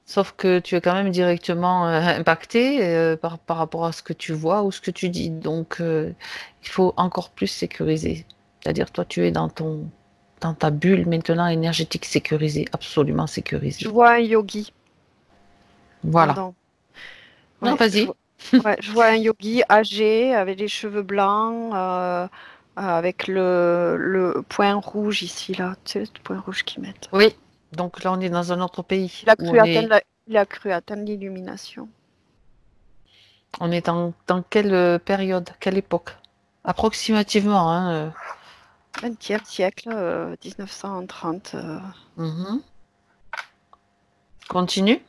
Sauf que tu es quand même directement impacté par rapport à ce que tu vois ou ce que tu dis. Donc, il faut encore plus sécuriser. C'est-à-dire, toi, tu es dans ta bulle maintenant énergétique sécurisée, absolument Je sécurisée. vois un yogi, Voilà. pardon. Non, Ouais, vas-y. je vois un yogi âgé avec les cheveux blancs, avec le point rouge ici, là, tu sais, le point rouge qu'ils mettent. Oui. Donc là, on est dans un autre pays Il a où cru atteindre il a cru atteindre l'illumination. on est dans quelle période, quelle époque? Approximativement, hein. 20e siècle, 1930. Mhm. Continue.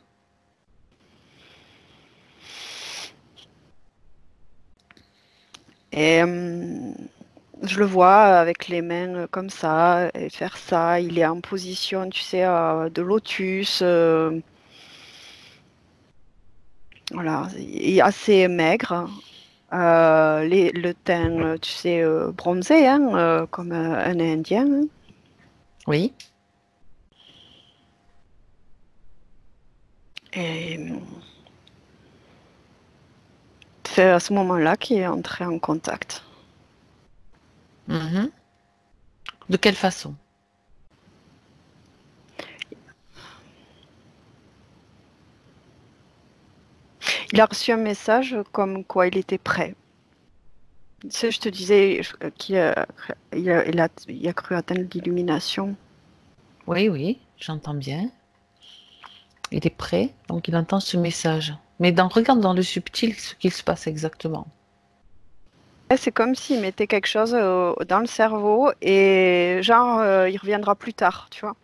Et je le vois avec les mains comme ça et faire ça. Il est en position, tu sais, de lotus. Voilà, il est assez maigre. Le teint, tu sais, bronzé, hein, comme un Indien, hein. Oui. Et c'est à ce moment-là qu'il est entré en contact. Mhm. De quelle façon? Il a reçu un message comme quoi il était prêt. Tu sais, je te disais il a cru atteindre l'illumination. Oui, oui, j'entends bien. Il est prêt, donc il entend ce message. Mais regarde dans le subtil ce qu'il se passe exactement. Ouais, c'est comme s'il mettait quelque chose dans le cerveau et genre, il reviendra plus tard, tu vois.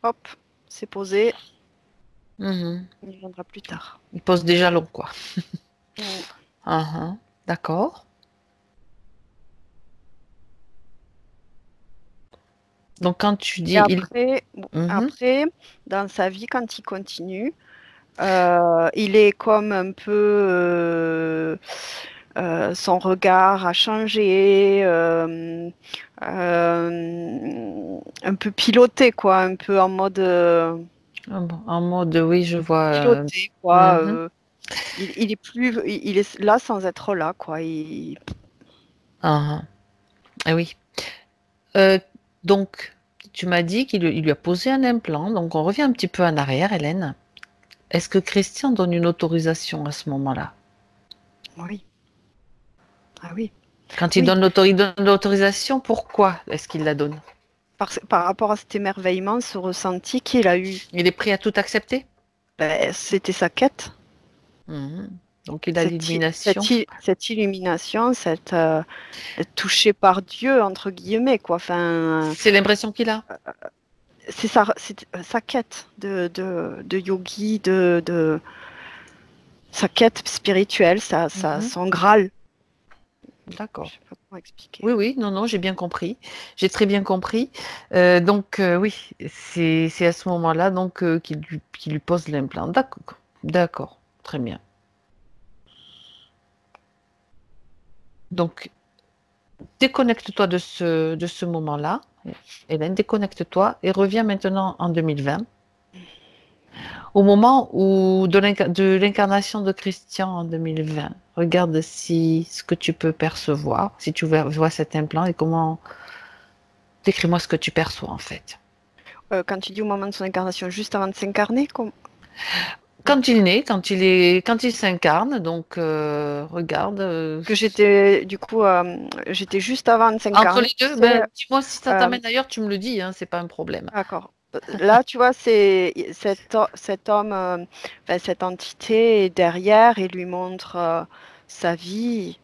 Hop, c'est posé, Mhm. il reviendra plus tard. Il pose déjà long, quoi. Mm. Ah, ah. D'accord. Donc quand tu Et dis il. après, bon, Mhm. après, dans sa vie, quand il continue, il est comme un peu, son regard a changé, un peu piloté, quoi, un peu en mode Ah bon, en mode oui, je vois. piloté, quoi. Mhm. Il est plus, il est là sans être là, quoi. Ah, ah. Ah oui. Euh, donc, tu m'as dit il lui a posé un implant. Donc on revient un petit peu en arrière, Hélène. Est-ce que Christian donne une autorisation à ce moment-là? Oui, ah oui, Quand oui. il donne l'autorisation, pourquoi est-ce qu'il la donne? Par rapport à cet émerveillement, ce ressenti qu'il a eu, Il est prêt à tout accepter? ben, c'était sa quête. Mhm. Donc il a l'illumination. Cette illumination, être touché par Dieu, entre guillemets, quoi. Enfin, C'est l'impression qu'il a. c'est sa quête de yogi, sa quête spirituelle, Mhm. son Graal. Je D'accord. sais pas comment expliquer. Oui, oui, non, non, j'ai bien compris. J'ai très bien compris. Donc oui, c'est à ce moment-là donc qu'il lui pose l'implant. D'accord. D'accord. Très bien. Donc déconnecte-toi de ce moment-là. Hélène, déconnecte-toi et reviens maintenant en 2020. Au moment où de l'incarnation de Christian en 2020, regarde si ce que tu peux percevoir, si tu vois cet implant et comment. Décris-moi ce que tu perçois en fait. Quand tu dis au moment de son incarnation, juste avant de s'incarner, Quand il naît, quand il s'incarne, donc regarde. que j'étais, du coup, j'étais juste avant de Entre s'incarner, les tu deux, sais, ben, dis-moi si ça euh, t'amène ailleurs, tu me le dis, hein, c'est pas un problème. d'accord. Là, tu vois, c'est cet homme, enfin, cette entité est derrière et lui montre sa vie,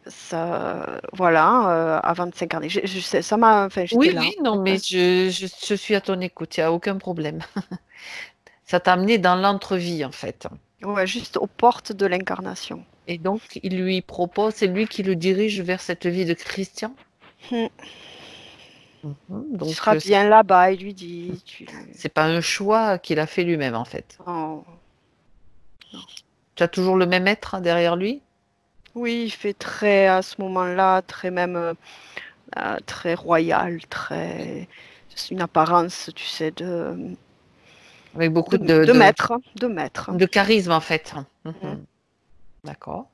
voilà, avant de s'incarner. Ça m'a, enfin, Oui, j'étais là. oui, non, mais je suis à ton écoute, il n'y a aucun problème. Ça t'a amené dans l'entrevie, en fait. Ouais, juste aux portes de l'incarnation. Et donc, il lui propose, c'est lui qui le dirige vers cette vie de Christian. Hmm. Mhm. Tu Donc, seras bien là-bas, il lui dit. c'est pas un choix qu'il a fait lui-même, en fait. Oh, non. Tu as toujours le même être derrière lui, Oui, il fait très, à ce moment-là, très même, très royal, très. C'est une apparence, tu sais, avec beaucoup de maître, de maître. de charisme, en fait. Hmm. Mhm. D'accord.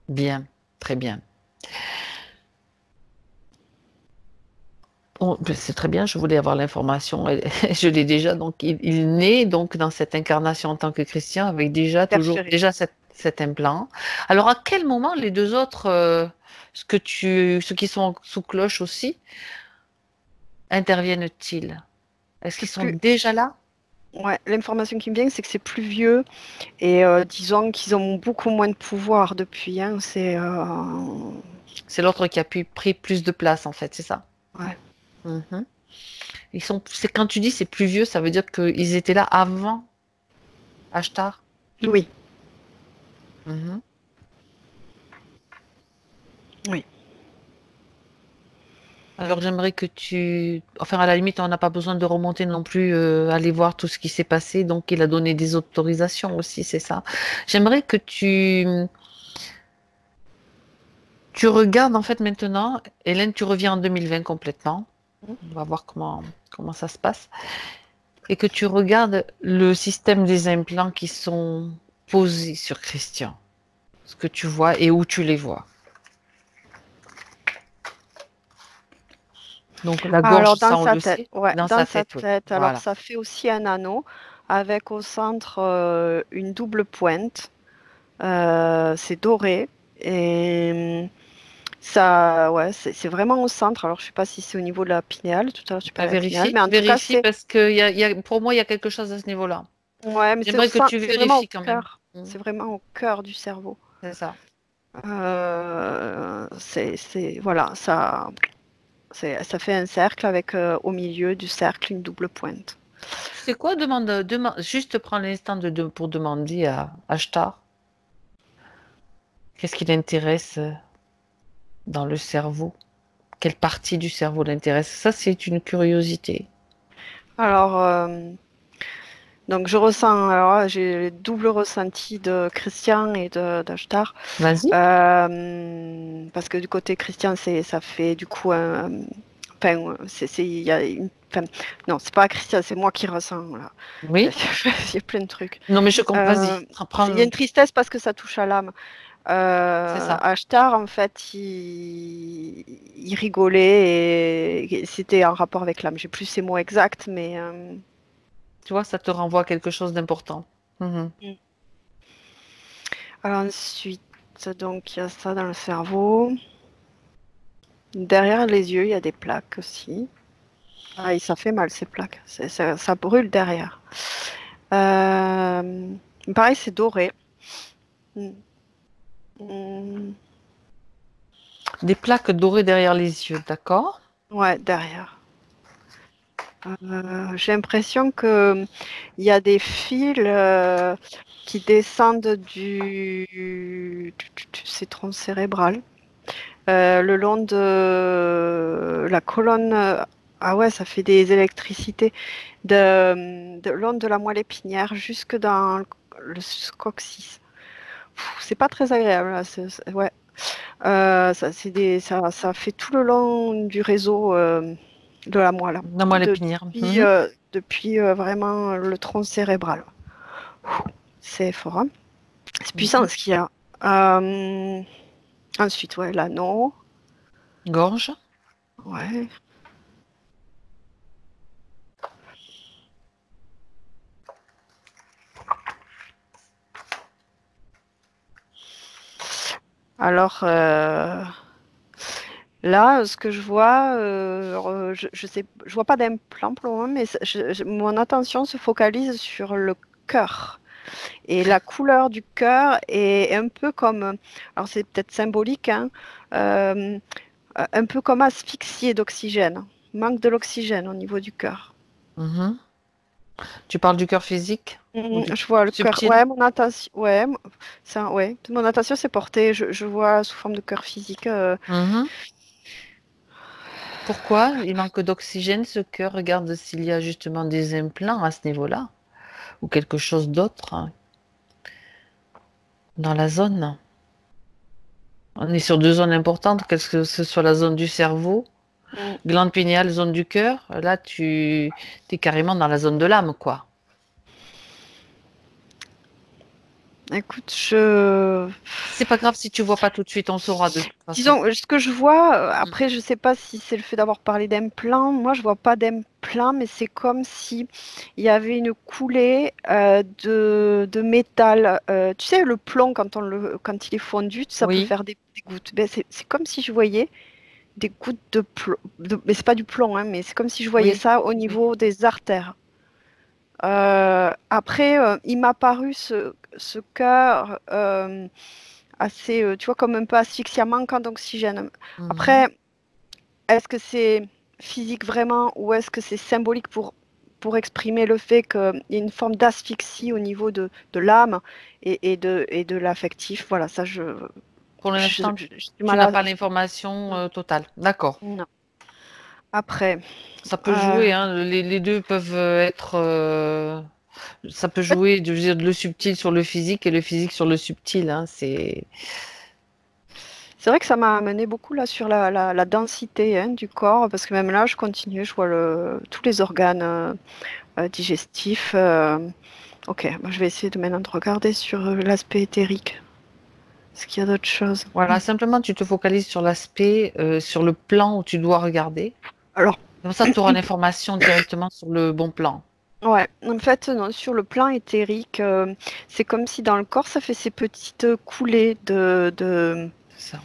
Bien, très bien. Oh, ben, c'est très bien, je voulais avoir l'information, et je l'ai déjà. Donc, il naît donc dans cette incarnation en tant que chrétien avec Interférer. déjà cet implant. Alors, à quel moment les deux autres, ceux qui sont sous cloche aussi, interviennent-ils? Est-ce qu'ils C'est sont plus. déjà là? Ouais, l'information qui me vient, c'est que c'est plus vieux et disons qu'ils ont beaucoup moins de pouvoir depuis. Hein, C'est l'autre qui a pris plus de place, en fait, c'est ça? ouais. Mhm. C'est quand tu dis c'est plus vieux, ça veut dire qu'ils étaient là avant Ashtar? Oui, Mhm. oui. Alors j'aimerais que enfin à la limite, on n'a pas besoin de remonter non plus, aller voir tout ce qui s'est passé. Donc il a donné des autorisations aussi, c'est ça. J'aimerais que tu regardes en fait maintenant, Hélène, tu reviens en 2020 complètement. On va voir comment ça se passe. Et que tu regardes le système des implants qui sont posés sur Christian. Ce que tu vois et où tu les vois. Donc la gorge, Alors dans ça on sa le tête, sait. ouais, Dans dans sa sa tête, oui. tête. Alors Voilà. ça fait aussi un anneau avec au centre une double pointe. C'est doré et ça, ouais, c'est vraiment au centre. Alors je sais pas si c'est au niveau de la pinéale. Tout à l'heure tu Bah, parlais de la pinéale, mais en tout cas vérifie c'est, parce que pour moi, il y a quelque chose à ce niveau-là. ouais, mais c'est au J'aimerais que centre, tu c'est vraiment au vérifies quand même. cœur. Mm. C'est vraiment au cœur du cerveau. C'est ça. Voilà, ça fait un cercle avec au milieu du cercle une double pointe. Tu sais quoi? Juste prends l'instant pour demander à Ashtar qu'est-ce qui l'intéresse dans le cerveau. Quelle partie du cerveau l'intéresse? Ça, c'est une curiosité. Alors, donc je ressens, alors là, j'ai le double ressenti de Christian et de d'Ashtar. Vas-y. Parce que du côté Christian, ça fait du coup enfin, il y a enfin, non, c'est pas Christian, c'est moi qui ressens là. Oui. Il y a plein de trucs. Non, mais je comprends. Euh, Vas-y. il y a une tristesse parce que ça touche à l'âme. C'est ça. Ashtar, en fait, il rigolait et c'était en rapport avec l'âme. J'ai plus ces mots exacts, mais Tu vois, ça te renvoie à quelque chose d'important. Mhm. alors ensuite, donc il y a ça dans le cerveau. Derrière les yeux, il y a des plaques aussi. Ah, et ça fait mal ces plaques. Ça brûle derrière. Pareil, c'est doré. Mm. Mm. Des plaques dorées derrière les yeux, d'accord? Ouais, derrière. J'ai l'impression que il y a des fils qui descendent du tronc cérébral le long de la colonne. Ah ouais, ça fait des électricités de long de la moelle épinière jusque dans le coccyx. C'est pas très agréable. Là, ouais. Ça fait tout le long du réseau de la moelle, Donne-moi l'épinière. Mhm. depuis vraiment le tronc cérébral. C'est fort, hein. C'est puissant Mhm. ce qu'il y a. Euh, Ensuite, ouais, l'anneau. Gorge. Ouais. Alors, Là, ce que je vois, je vois pas d'implant pour le moment, mais mon attention se focalise sur le cœur. Et la couleur du cœur est un peu comme, alors c'est peut-être symbolique, hein, euh, un peu comme asphyxié d'oxygène, manque de l'oxygène au niveau du cœur. Mhm. Tu parles du cœur physique ou du Je vois le cœur. subtil? Ouais, mon attention. Ouais, ça, ouais. Mon attention s'est portée. Je vois sous forme de cœur physique. Mhm. Pourquoi il manque d'oxygène, ce cœur? Regarde s'il y a justement des implants à ce niveau-là ou quelque chose d'autre hein, dans la zone. On est sur deux zones importantes, qu'est-ce que ce soit la zone du cerveau, Mm. glande pinéale, zone du cœur. Là, tu es carrément dans la zone de l'âme, quoi. Écoute, C'est pas grave si tu vois pas tout de suite, on saura de toute façon. disons, ce que je vois, Mm. après, je sais pas si c'est le fait d'avoir parlé d'implant. Moi, je vois pas d'implant, mais c'est comme si il y avait une coulée de métal. Tu sais, le plomb, quand il est fondu, ça peut Oui, faire des gouttes. Ben, c'est comme si je voyais des gouttes de plomb. Mais c'est pas du plomb, hein, mais c'est comme si je voyais oui, ça au oui. niveau des artères. Après, il m'a paru ce cœur assez, tu vois, comme un peu asphyxiant, manquant d'oxygène. Mhm. Après, est-ce que c'est physique vraiment ou est-ce que c'est symbolique pour exprimer le fait qu'il y a une forme d'asphyxie au niveau de l'âme et de l'affectif? Voilà, ça, Pour l'instant, j'ai du tu mal n'as à... pas l'information totale. D'accord. Non. Après, Ça peut euh, jouer, hein. Les deux peuvent être. Ça peut jouer, je veux dire, le subtil sur le physique et le physique sur le subtil. Hein. c'est vrai que ça m'a amené beaucoup là sur la densité hein, du corps, parce que même là, je continue, je vois tous les organes digestifs. Ok, bah, je vais essayer de maintenant de regarder sur l'aspect éthérique. Est-ce qu'il y a d'autres choses? Voilà, simplement, tu te focalises sur l'aspect, sur le plan où tu dois regarder. Alors, Comme ça, tu auras l'information directement sur le bon plan. ouais, en fait, non, sur le plan éthérique, c'est comme si dans le corps, ça fait ces petites coulées C'est ça.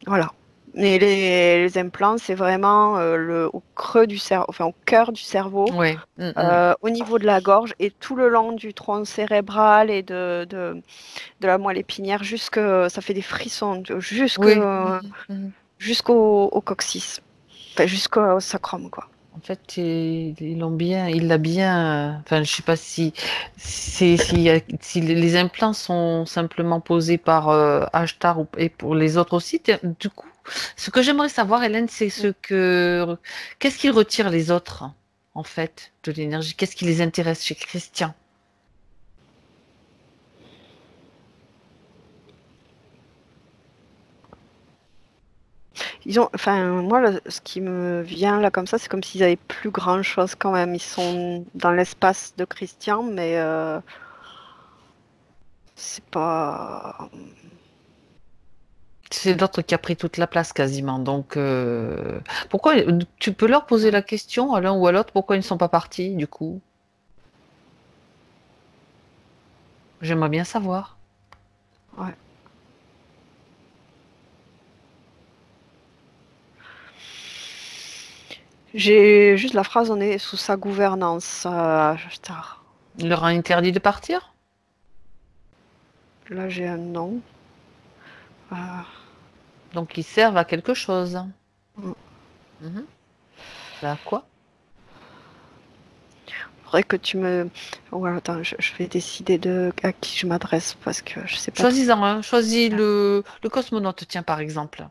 voilà. Et les implants, c'est vraiment au creux du cerveau, enfin au cœur du cerveau. Oui. Mm. Au niveau de la gorge et tout le long du tronc cérébral et de la moelle épinière, ça fait des frissons, Oui. Mhm. jusqu'au coccyx, enfin jusqu'au sacrum, quoi. En fait, ils l'ont bien, il l'a bien. Enfin, je sais pas si les implants sont simplement posés par Ashtar et pour les autres aussi. Du coup, ce que j'aimerais savoir, Hélène, c'est qu'est-ce qui retire les autres, en fait, de l'énergie? Qu'est-ce qui les intéresse chez Christian? Enfin, moi, ce qui me vient là comme ça, c'est comme s'ils avaient plus grand-chose quand même. Ils sont dans l'espace de Christian, mais c'est pas. C'est l'autre qui a pris toute la place quasiment. Donc, pourquoi tu peux leur poser la question à l'un ou à l'autre pourquoi ils ne sont pas partis du coup? J'aimerais bien savoir. Ouais. J'ai juste la phrase, on est sous sa gouvernance. Putain, Il leur a interdit de partir? là, j'ai un nom. Euh, Donc ils servent à quelque chose. mm. Mhm. Là, quoi? Faudrait que tu me. Oh, attends, je vais décider à qui je m'adresse parce que je sais pas trop. Choisis-en un. Choisis le cosmonaute, tiens, par exemple.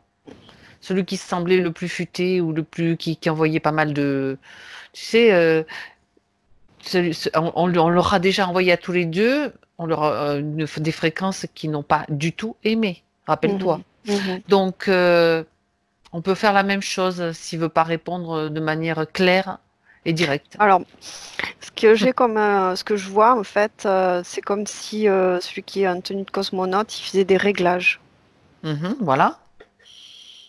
Celui qui semblait le plus futé ou qui envoyait pas mal de. Tu sais, on leur a déjà envoyé à tous les deux on leur a, des fréquences qu'ils n'ont pas du tout aimé. Rappelle-toi. Mhm, mhm. Donc, on peut faire la même chose s'il veut pas répondre de manière claire et directe. Alors, ce que je vois en fait, c'est comme si celui qui est en tenue de cosmonaute, il faisait des réglages. Mhm, voilà.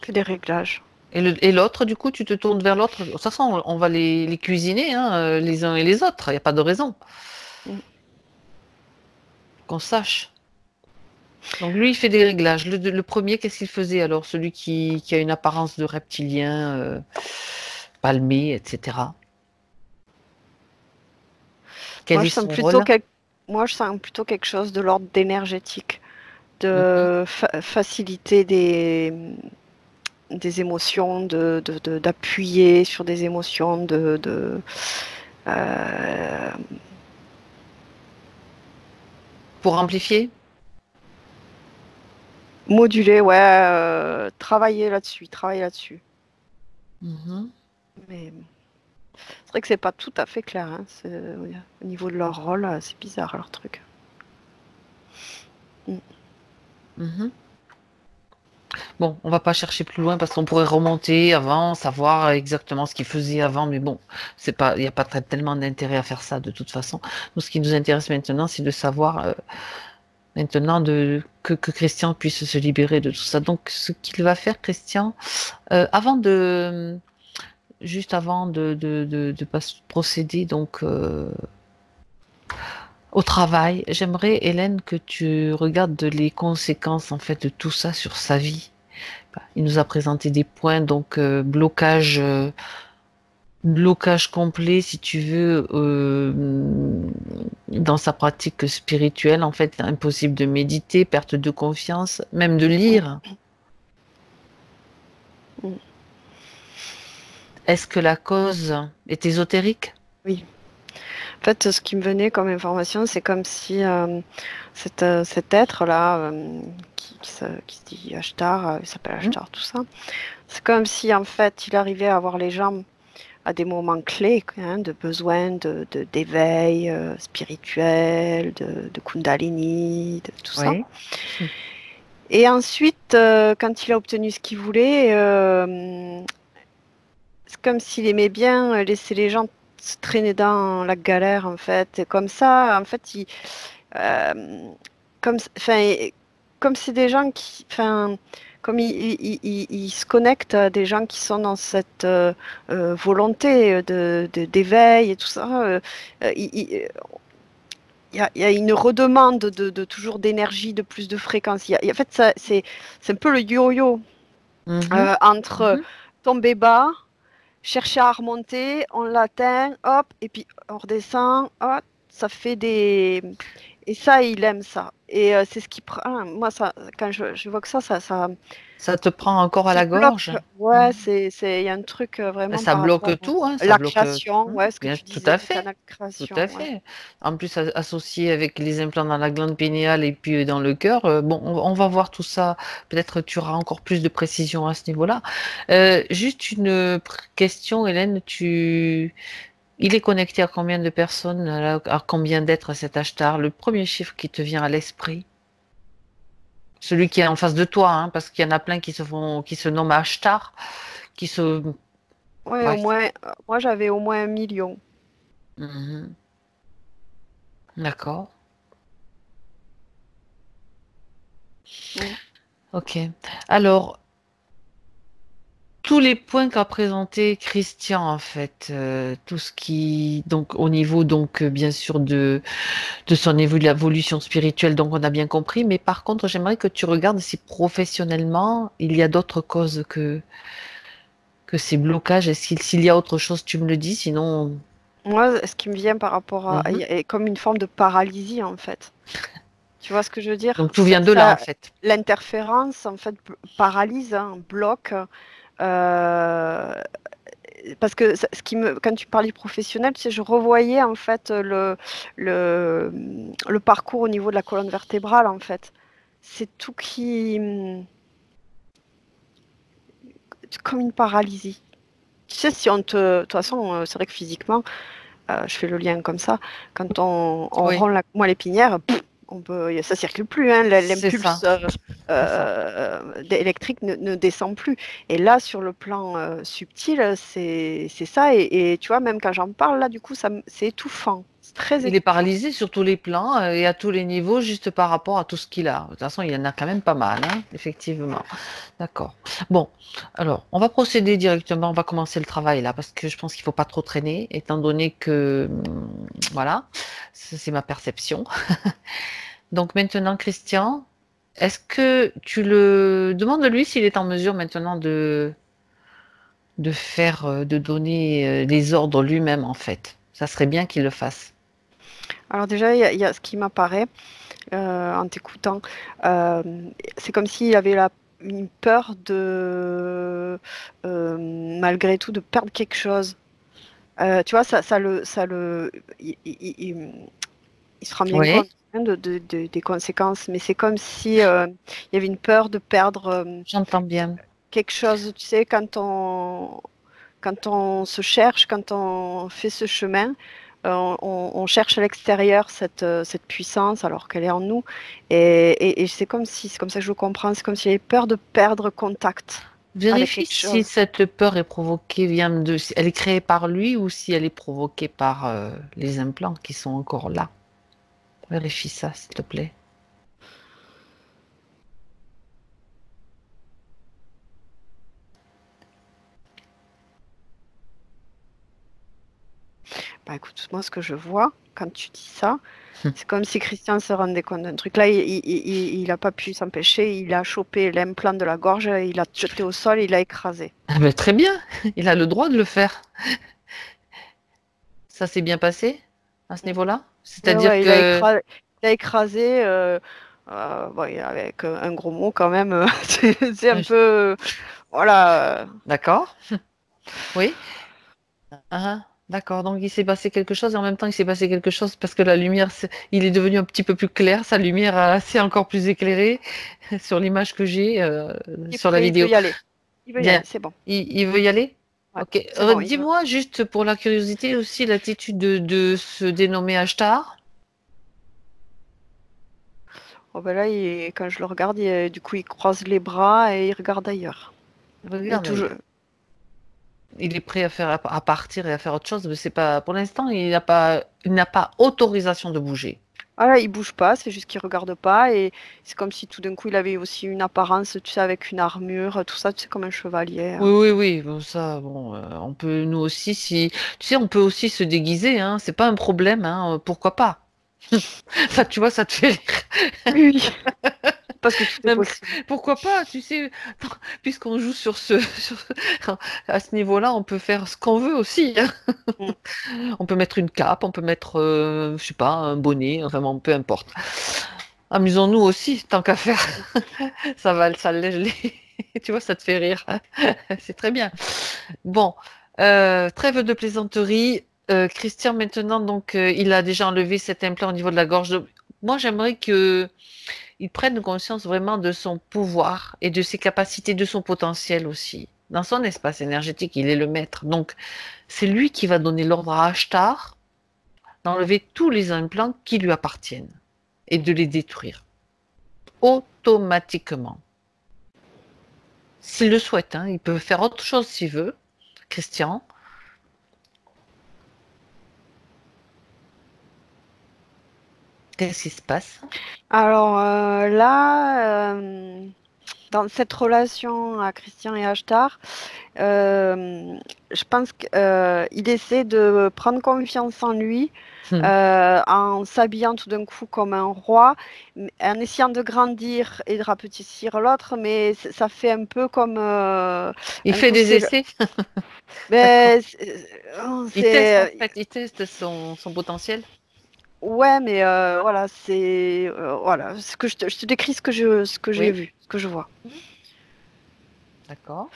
Il fait des réglages. Et l'autre, du coup, tu te tournes vers l'autre. De toute façon, on va les cuisiner, hein, les uns et les autres. Il n'y a pas de raison Mm. qu'on sache. Donc lui, il fait des réglages. Le premier, qu'est-ce qu'il faisait alors? Celui qui a une apparence de reptilien, palmé, etc. Moi, Quel est je sens son plutôt rôle? quel- Moi, je sens plutôt quelque chose de l'ordre d'énergétique, Mhm. de faciliter des émotions, d'appuyer sur des émotions, euh, Pour amplifier? moduler, ouais, travailler là-dessus. Mhm. Mais c'est vrai que c'est pas tout à fait clair, hein. Au niveau de leur rôle, c'est bizarre leur truc. Mm. Mhm. Bon, on va pas chercher plus loin parce qu'on pourrait remonter avant, savoir exactement ce qu'il faisait avant, mais bon, c'est pas, il n'y a pas tellement d'intérêt à faire ça de toute façon. Nous, ce qui nous intéresse maintenant, c'est de savoir maintenant que Christian puisse se libérer de tout ça. Donc, ce qu'il va faire, Christian, avant juste avant de pas procéder donc au travail, j'aimerais, Hélène, que tu regardes les conséquences en fait de tout ça sur sa vie. Il nous a présenté des points, donc blocage complet, si tu veux, dans sa pratique spirituelle, en fait, impossible de méditer, perte de confiance, même de lire. Mm. Est-ce que la cause est ésotérique? Oui. En fait, ce qui me venait comme information, c'est comme si cet être-là, qui se dit Ashtar, il s'appelle Hmm. Ashtar, tout ça, c'est comme si en fait il arrivait à voir les gens à des moments clés, hein, de besoin d'éveil spirituel, de Kundalini, de tout ça. Oui. Et ensuite, quand il a obtenu ce qu'il voulait, c'est comme s'il aimait bien laisser les gens se traîner dans la galère, en fait. Et comme ça, en fait, euh, enfin, comme c'est des gens qui, enfin, comme il se connecte à des gens qui sont dans cette volonté d'éveil et tout ça, il y a une redemande toujours d'énergie, de plus de fréquence. En fait, c'est un peu le yo-yo Mhm. entre Mhm. tomber bas, chercher à remonter, on l'atteint, hop, et puis on redescend, hop, ça fait des... Et ça, il aime ça. Et c'est ce qui prend... Moi, ça, quand je vois que Ça te prend encore à ça la bloque. gorge? Ouais, Mhm. il y a un truc vraiment Ça par rapport bloque tout, hein, à ça la bloque création, ouais, ce que bien tu tout disais, à le fait, canal de tout à création, ouais. fait. En plus associé avec les implants dans la glande pénéale et puis dans le cœur, bon, on va voir tout ça. Peut-être tu auras encore plus de précision à ce niveau-là. Juste une question, Hélène, il est connecté à combien de personnes, à combien d'êtres cet Ashtar? Le premier chiffre qui te vient à l'esprit, celui qui est en face de toi, hein, parce qu'il y en a plein qui se nomment Ashtar, qui se, Ouais, au bref. moins, moi j'avais au moins 1 million. Mhm. D'accord. Mm. Ok. Alors, tous les points qu'a présenté Christian, en fait, tout ce qui, donc, au niveau, donc, bien sûr, de son évolution spirituelle, donc, on a bien compris. Mais par contre, j'aimerais que tu regardes si professionnellement, il y a d'autres causes que ces blocages. Et s'il y a autre chose, tu me le dis. Sinon, Moi, ce qui me vient par rapport il mhm. y a comme une forme de paralysie, en fait. Tu vois ce que je veux dire? Donc, tout vient de là, en fait. L'interférence, en fait, paralyse, hein, bloque. euh, Parce que quand tu parlais professionnel, tu sais, je revoyais en fait le, le parcours au niveau de la colonne vertébrale, en fait. C'est tout comme une paralysie. Tu sais, si on te. De toute façon, c'est vrai que physiquement, je fais le lien comme ça. Quand on Oui, rend la moelle épinière, ça circule plus, hein, c'est ça. l'impulse C'est ça. électrique ne descend plus. Et là, sur le plan subtil, c'est ça. Et tu vois, même quand j'en parle, là, du coup, c'est étouffant. C'est très Il est étouffant. paralysé sur tous les plans et à tous les niveaux, juste par rapport à tout ce qu'il a. De toute façon, il y en a quand même pas mal, hein, effectivement. D'accord. Bon, alors, on va procéder directement, on va commencer le travail là, parce que je pense qu'il ne faut pas trop traîner, étant donné que, voilà, ça, c'est ma perception. Donc maintenant, Christian, est-ce que tu le demandes de lui s'il est en mesure maintenant de faire, de donner les ordres lui-même en fait. Ça serait bien qu'il le fasse. Alors déjà, il y a ce qui m'apparaît en t'écoutant. Euh, c'est comme s'il avait une peur malgré tout, de perdre quelque chose. Tu vois, il se rend bien Oui, compte hein, des conséquences, mais c'est comme si il y avait une peur de perdre j'entends bien. quelque chose. Tu sais, quand on se cherche, quand on fait ce chemin, on cherche à l'extérieur cette puissance alors qu'elle est en nous. Et c'est comme ça que je le comprends, c'est comme s'il avait peur de perdre contact avec Vérifie quelque si chose. cette peur est provoquée, si elle est créée par lui ou si elle est provoquée par les implants qui sont encore là. Vérifie ça, s'il te plaît. Bah écoute, moi ce que je vois quand tu dis ça, c'est comme si Christian se rendait compte d'un truc. Là, il n'a pas pu s'empêcher, il a chopé l'implant de la gorge, il l'a jeté au sol, il l'a écrasé. Ah ben, très bien, il a le droit de le faire. Ça s'est bien passé à ce niveau-là? Ouais, C'est-à-dire ouais, que il a écrasé bon, avec un gros mot quand même. C'est un peu, voilà. D'accord, oui. Ah, d'accord, donc il s'est passé quelque chose et en même temps il s'est passé quelque chose parce que la lumière, il est devenu un petit peu plus clair, sa lumière s'est encore plus éclairée sur l'image que j'ai Il est sur la prêt, il peut vidéo. y aller. Il veut y Bien, aller, c'est bon. il veut y aller? Ouais, Ok, c'est bon, il veut. dis-moi juste pour la curiosité aussi l'attitude de se dénommer Ashtar. Oh, ben là, quand je le regarde, du coup, il croise les bras et il regarde ailleurs. Mais Regarde, toujours. il est prêt à partir et à faire autre chose, mais c'est pas, pour l'instant, il n'a pas autorisation de bouger. Ah là, il bouge pas, c'est juste qu'il regarde pas et c'est comme si tout d'un coup il avait aussi une apparence, tu sais, avec une armure, tout ça, tu sais, comme un chevalier. Oui, oui, oui, bon, ça, bon, on peut, nous aussi, si, tu sais, on peut aussi se déguiser, hein, c'est pas un problème, hein, pourquoi pas? Ça, tu vois, ça te fait rire. Oui, oui, parce que tout est Même, possible. pourquoi pas, tu sais, puisqu'on joue à ce niveau-là, on peut faire ce qu'on veut aussi, hein. Mm. On peut mettre une cape, on peut mettre, je sais pas, un bonnet, enfin, bon, peu importe. Amusons-nous aussi, tant qu'à faire. Ça allège tu vois, ça te fait rire. C'est très bien. Bon, trêve de plaisanterie. Christian, maintenant, donc, il a déjà enlevé cet implant au niveau de la gorge. Moi, j'aimerais que il prenne conscience vraiment de son pouvoir et de ses capacités, de son potentiel aussi. Dans son espace énergétique, il est le maître. Donc, c'est lui qui va donner l'ordre à Ashtar d'enlever tous les implants qui lui appartiennent et de les détruire automatiquement. S'il le souhaite, hein, il peut faire autre chose s'il veut. Christian, qu'est-ce qui se passe? Alors là, dans cette relation à Christian et Ashtar, je pense qu'il essaie de prendre confiance en lui Hmm. en s'habillant tout d'un coup comme un roi, en essayant de grandir et de rapetissir l'autre, mais ça fait un peu comme Il un fait coup des c'est essais. D'accord. mais Il teste en c'est fait, il teste son potentiel. ouais, mais voilà, c'est voilà, je te décris ce que j'ai Oui, vu, ce que je vois. d'accord.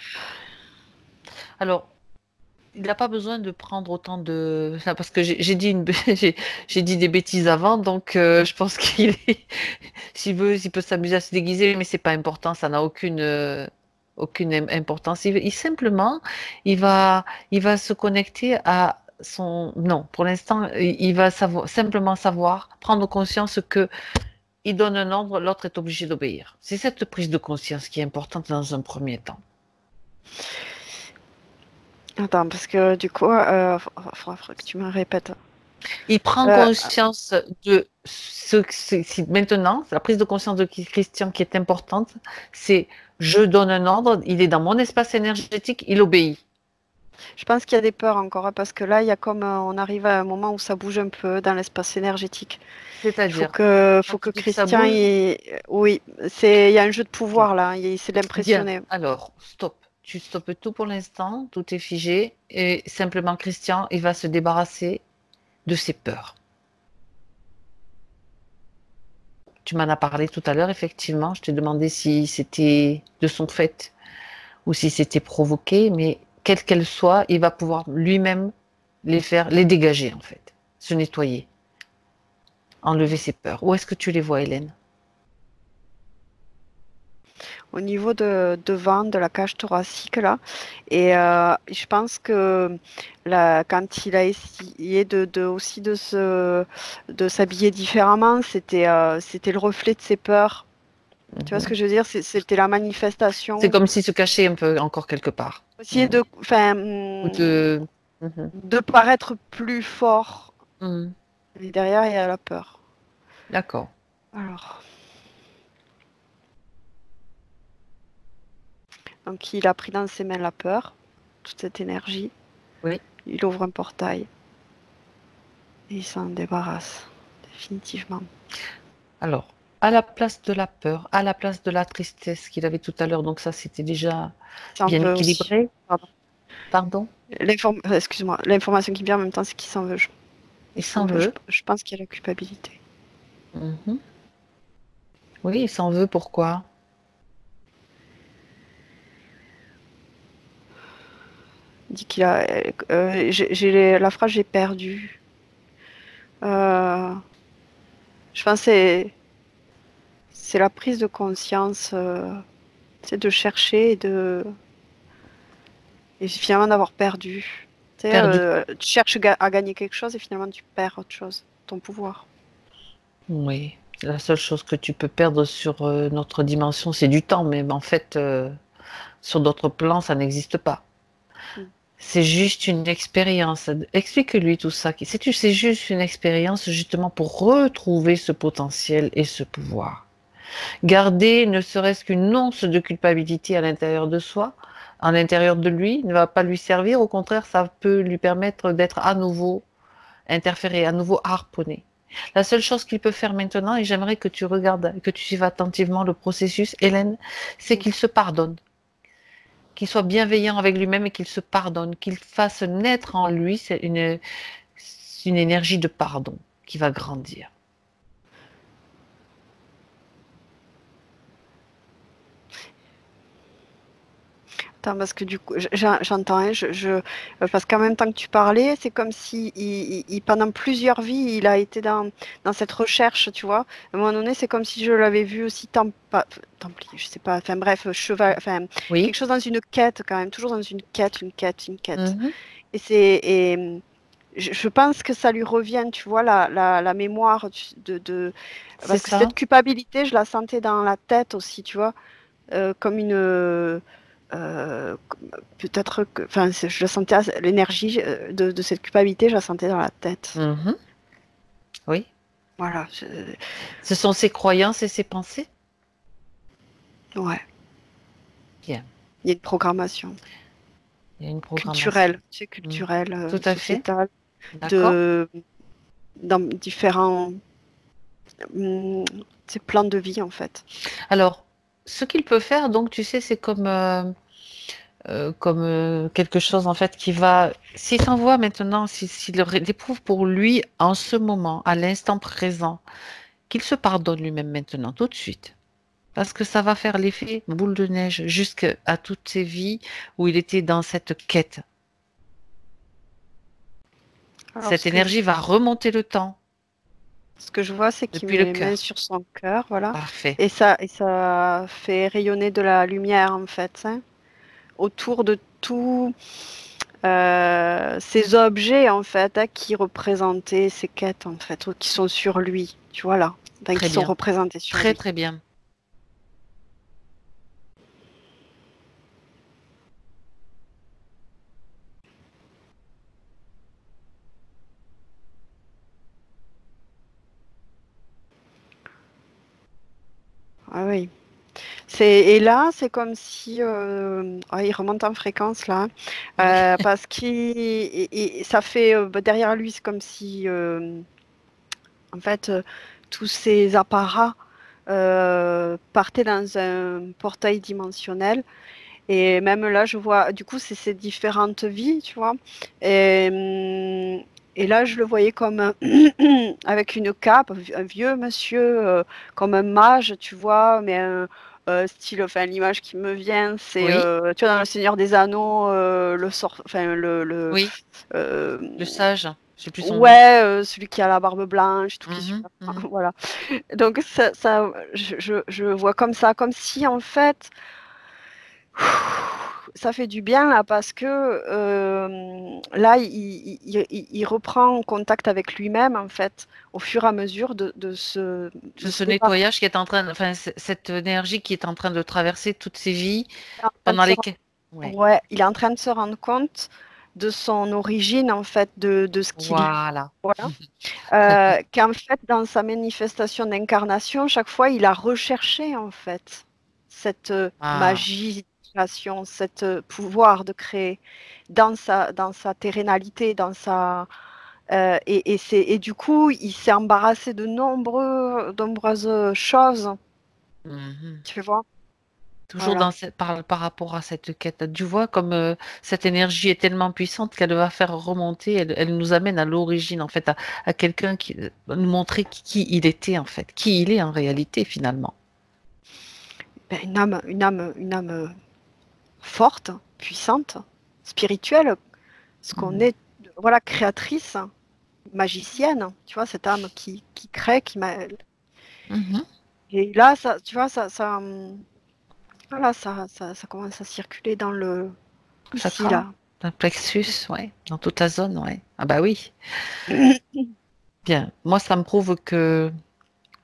Alors, il n'a pas besoin de prendre autant de... Enfin, parce que j'ai dit j'ai dit des bêtises avant, donc je pense qu'il est... S'il veut, il peut s'amuser à se déguiser, mais c'est pas important, ça n'a aucune importance. Simplement, il va se connecter à son... Non, pour l'instant, il va simplement savoir, prendre conscience que il donne un ordre, l'autre est obligé d'obéir. C'est cette prise de conscience qui est importante dans un premier temps. Attends, parce que du coup, faudra que tu me répètes. Il prend Euh, conscience de maintenant, la prise de conscience de Christian qui est importante, c'est je donne un ordre, il est dans mon espace énergétique, il obéit. Je pense qu'il y a des peurs encore, hein, parce que là, il y a comme on arrive à un moment où ça bouge un peu dans l'espace énergétique. C'est-à-dire, Faut quand tu que dis que ça Christian, bouge, oui, il y a un jeu de ok. pouvoir là, il essaie de Bien. l'impressionner. Alors, stop. Tu stoppes tout pour l'instant, tout est figé, et simplement Christian, il va se débarrasser de ses peurs. Tu m'en as parlé tout à l'heure, effectivement. Je t'ai demandé si c'était de son fait ou si c'était provoqué, mais quelle qu'elle soit, il va pouvoir lui-même les dégager en fait, se nettoyer, enlever ses peurs. Où est-ce que tu les vois, Hélène? Au niveau de devant de la cage thoracique là. Et je pense que là, quand il a essayé aussi de s'habiller différemment, c'était le reflet de ses peurs. Tu vois ce Mhm. que je veux dire? C'était la C'est manifestation. comme s'il se cachait un peu encore quelque part. Essayer Mhm. Ou Mhm. de paraître plus fort. Mhm. Et derrière, il y a la peur. D'accord. Alors, donc il a pris dans ses mains la peur, toute cette énergie. Oui. Il ouvre un portail et il s'en débarrasse définitivement. Alors, à la place de la peur, à la place de la tristesse qu'il avait tout à l'heure, donc ça c'était déjà Il s'en bien veut aussi. équilibré. Pardon. Pardon? Excuse-moi, l'information qui vient en même temps, c'est qu'il s'en veut. Il Il s'en s'en veut. veut. Je pense qu'il y a la culpabilité. Mhm. Oui, il s'en veut. Pourquoi? Il dit qu'il a. La phrase j'ai perdu. Euh, je pense que c'est la prise de conscience, c'est de chercher et finalement d'avoir perdu. Tu sais, Perdu. tu cherches à gagner quelque chose et finalement tu perds autre chose, ton pouvoir. Oui. La seule chose que tu peux perdre sur notre dimension, c'est du temps, mais en fait, sur d'autres plans, ça n'existe pas. Mm. C'est juste une expérience. Explique-lui tout ça. C'est juste une expérience justement pour retrouver ce potentiel et ce pouvoir. Garder ne serait-ce qu'une once de culpabilité à l'intérieur de soi, à l'intérieur de lui, ne va pas lui servir. Au contraire, ça peut lui permettre d'être à nouveau interféré, à nouveau harponné. La seule chose qu'il peut faire maintenant, et j'aimerais que tu regardes, que tu suives attentivement le processus, Hélène, c'est Mm. qu'il se pardonne, qu'il soit bienveillant avec lui-même et qu'il se pardonne, qu'il fasse naître en lui une énergie de pardon qui va grandir. Attends, parce que du coup, j'entends, hein, parce qu'en même temps que tu parlais, c'est comme si pendant plusieurs vies, il a été dans cette recherche, tu vois. À un moment donné, c'est comme si je l'avais vu aussi templier, je sais pas, enfin bref, cheval, enfin, quelque Oui. chose dans une quête quand même, toujours dans une quête, une quête, une quête. Mhm. Je pense que ça lui revient, tu vois, la mémoire C'est parce que ça. cette culpabilité, je la sentais dans la tête aussi, tu vois, comme peut-être que, enfin, je la sentais, l'énergie de cette culpabilité, je la sentais dans la tête. Mhm. Oui. Voilà, Ce sont ses croyances et ses pensées. ouais, Bien. il y a une programmation Il y a une programmation. culturelle, c'est Mhm. culturelle, Tout à fait. sociétale, D'accord. de, dans différents hum, c'est plans de vie en fait. Alors, ce qu'il peut faire, donc, tu sais, c'est comme quelque chose en fait qui va, s'il s'envoie maintenant, s'il éprouve pour lui en ce moment, à l'instant présent, qu'il se pardonne lui-même maintenant, tout de suite. Parce que ça va faire l'effet boule de neige jusqu'à toutes ses vies où il était dans cette quête. Alors, Cette énergie va remonter le temps ce que je vois, c'est qu'il depuis met le les mains cœur. sur son cœur, voilà, Parfait. et ça fait rayonner de la lumière en fait, hein, autour de tous ces objets en fait hein, qui représentaient ces quêtes en fait, ou qui sont sur lui, tu vois là, enfin, Très qui sont bien. représentés sur Très lui. très bien. Ah oui. Et là, c'est comme si il remonte en fréquence là, Oui, parce et ça fait derrière lui, c'est comme si en fait tous ces apparats partaient dans un portail dimensionnel. Et même là, je vois, du coup, c'est ces différentes vies, tu vois. Et, et là, je le voyais comme avec une cape, un vieux monsieur, comme un mage, tu vois, mais un style, enfin, l'image qui me vient, c'est, oui, tu vois, dans Le Seigneur des Anneaux, le sort, enfin, oui, euh, le sage, je sais plus son nom. ouais, celui qui a la barbe blanche, tout qui est Mhm, super, mhm. voilà. Donc je vois comme ça, comme si en fait ça fait du bien là parce que là, il reprend contact avec lui-même en fait au fur et à mesure C'est de ce se débarrasser. nettoyage qui est en train, enfin, cette énergie qui est en train de traverser toutes ces vies En train de pendant se lesquelles. Ouais, Ouais, il est en train de se rendre compte de son origine en fait, de ce qu'il est. voilà. Voilà. Qu'en fait, dans sa manifestation d'incarnation, chaque fois, il a recherché en fait cette Ah. magie, création, cette pouvoir de créer dans sa terrénalité, et du coup, il s'est embarrassé de nombreuses choses, Mhm. tu vois. Toujours Voilà. dans par rapport à cette quête. Tu vois, comme cette énergie est tellement puissante qu'elle va faire remonter, elle nous amène à l'origine, en fait, à quelqu'un qui va nous montrer qui il était, en fait, qui il est en réalité, finalement. Ben, une âme forte, puissante, spirituelle, ce qu'on Mhm. est, voilà, créatrice, magicienne, tu vois, cette âme qui crée, qui m'a. Mhm. Et là, ça, tu vois, voilà, ça commence à circuler dans ici, Chakra, là. un plexus, ouais, dans toute ta zone, ouais. Ah bah oui. Bien. Moi, ça me prouve que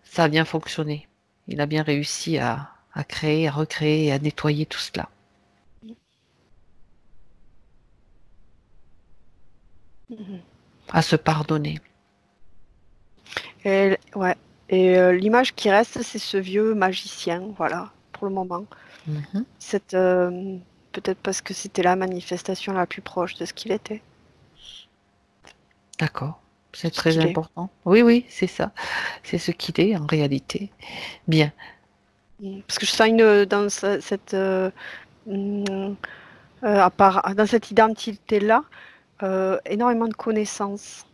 ça a bien fonctionné. Il a bien réussi à créer, à recréer et à nettoyer tout cela, à se pardonner. Et, ouais. Et l'image qui reste, c'est ce vieux magicien, voilà, pour le moment. Mhm. Cette, peut-être parce que c'était la manifestation la plus proche de ce qu'il était, D'accord. C'est ce très qu'il est. important. Oui, oui, c'est ça. C'est ce qu'il est en réalité. Bien. Parce que je sens dans cette, mm, dans cette identité-là, énormément de connaissances.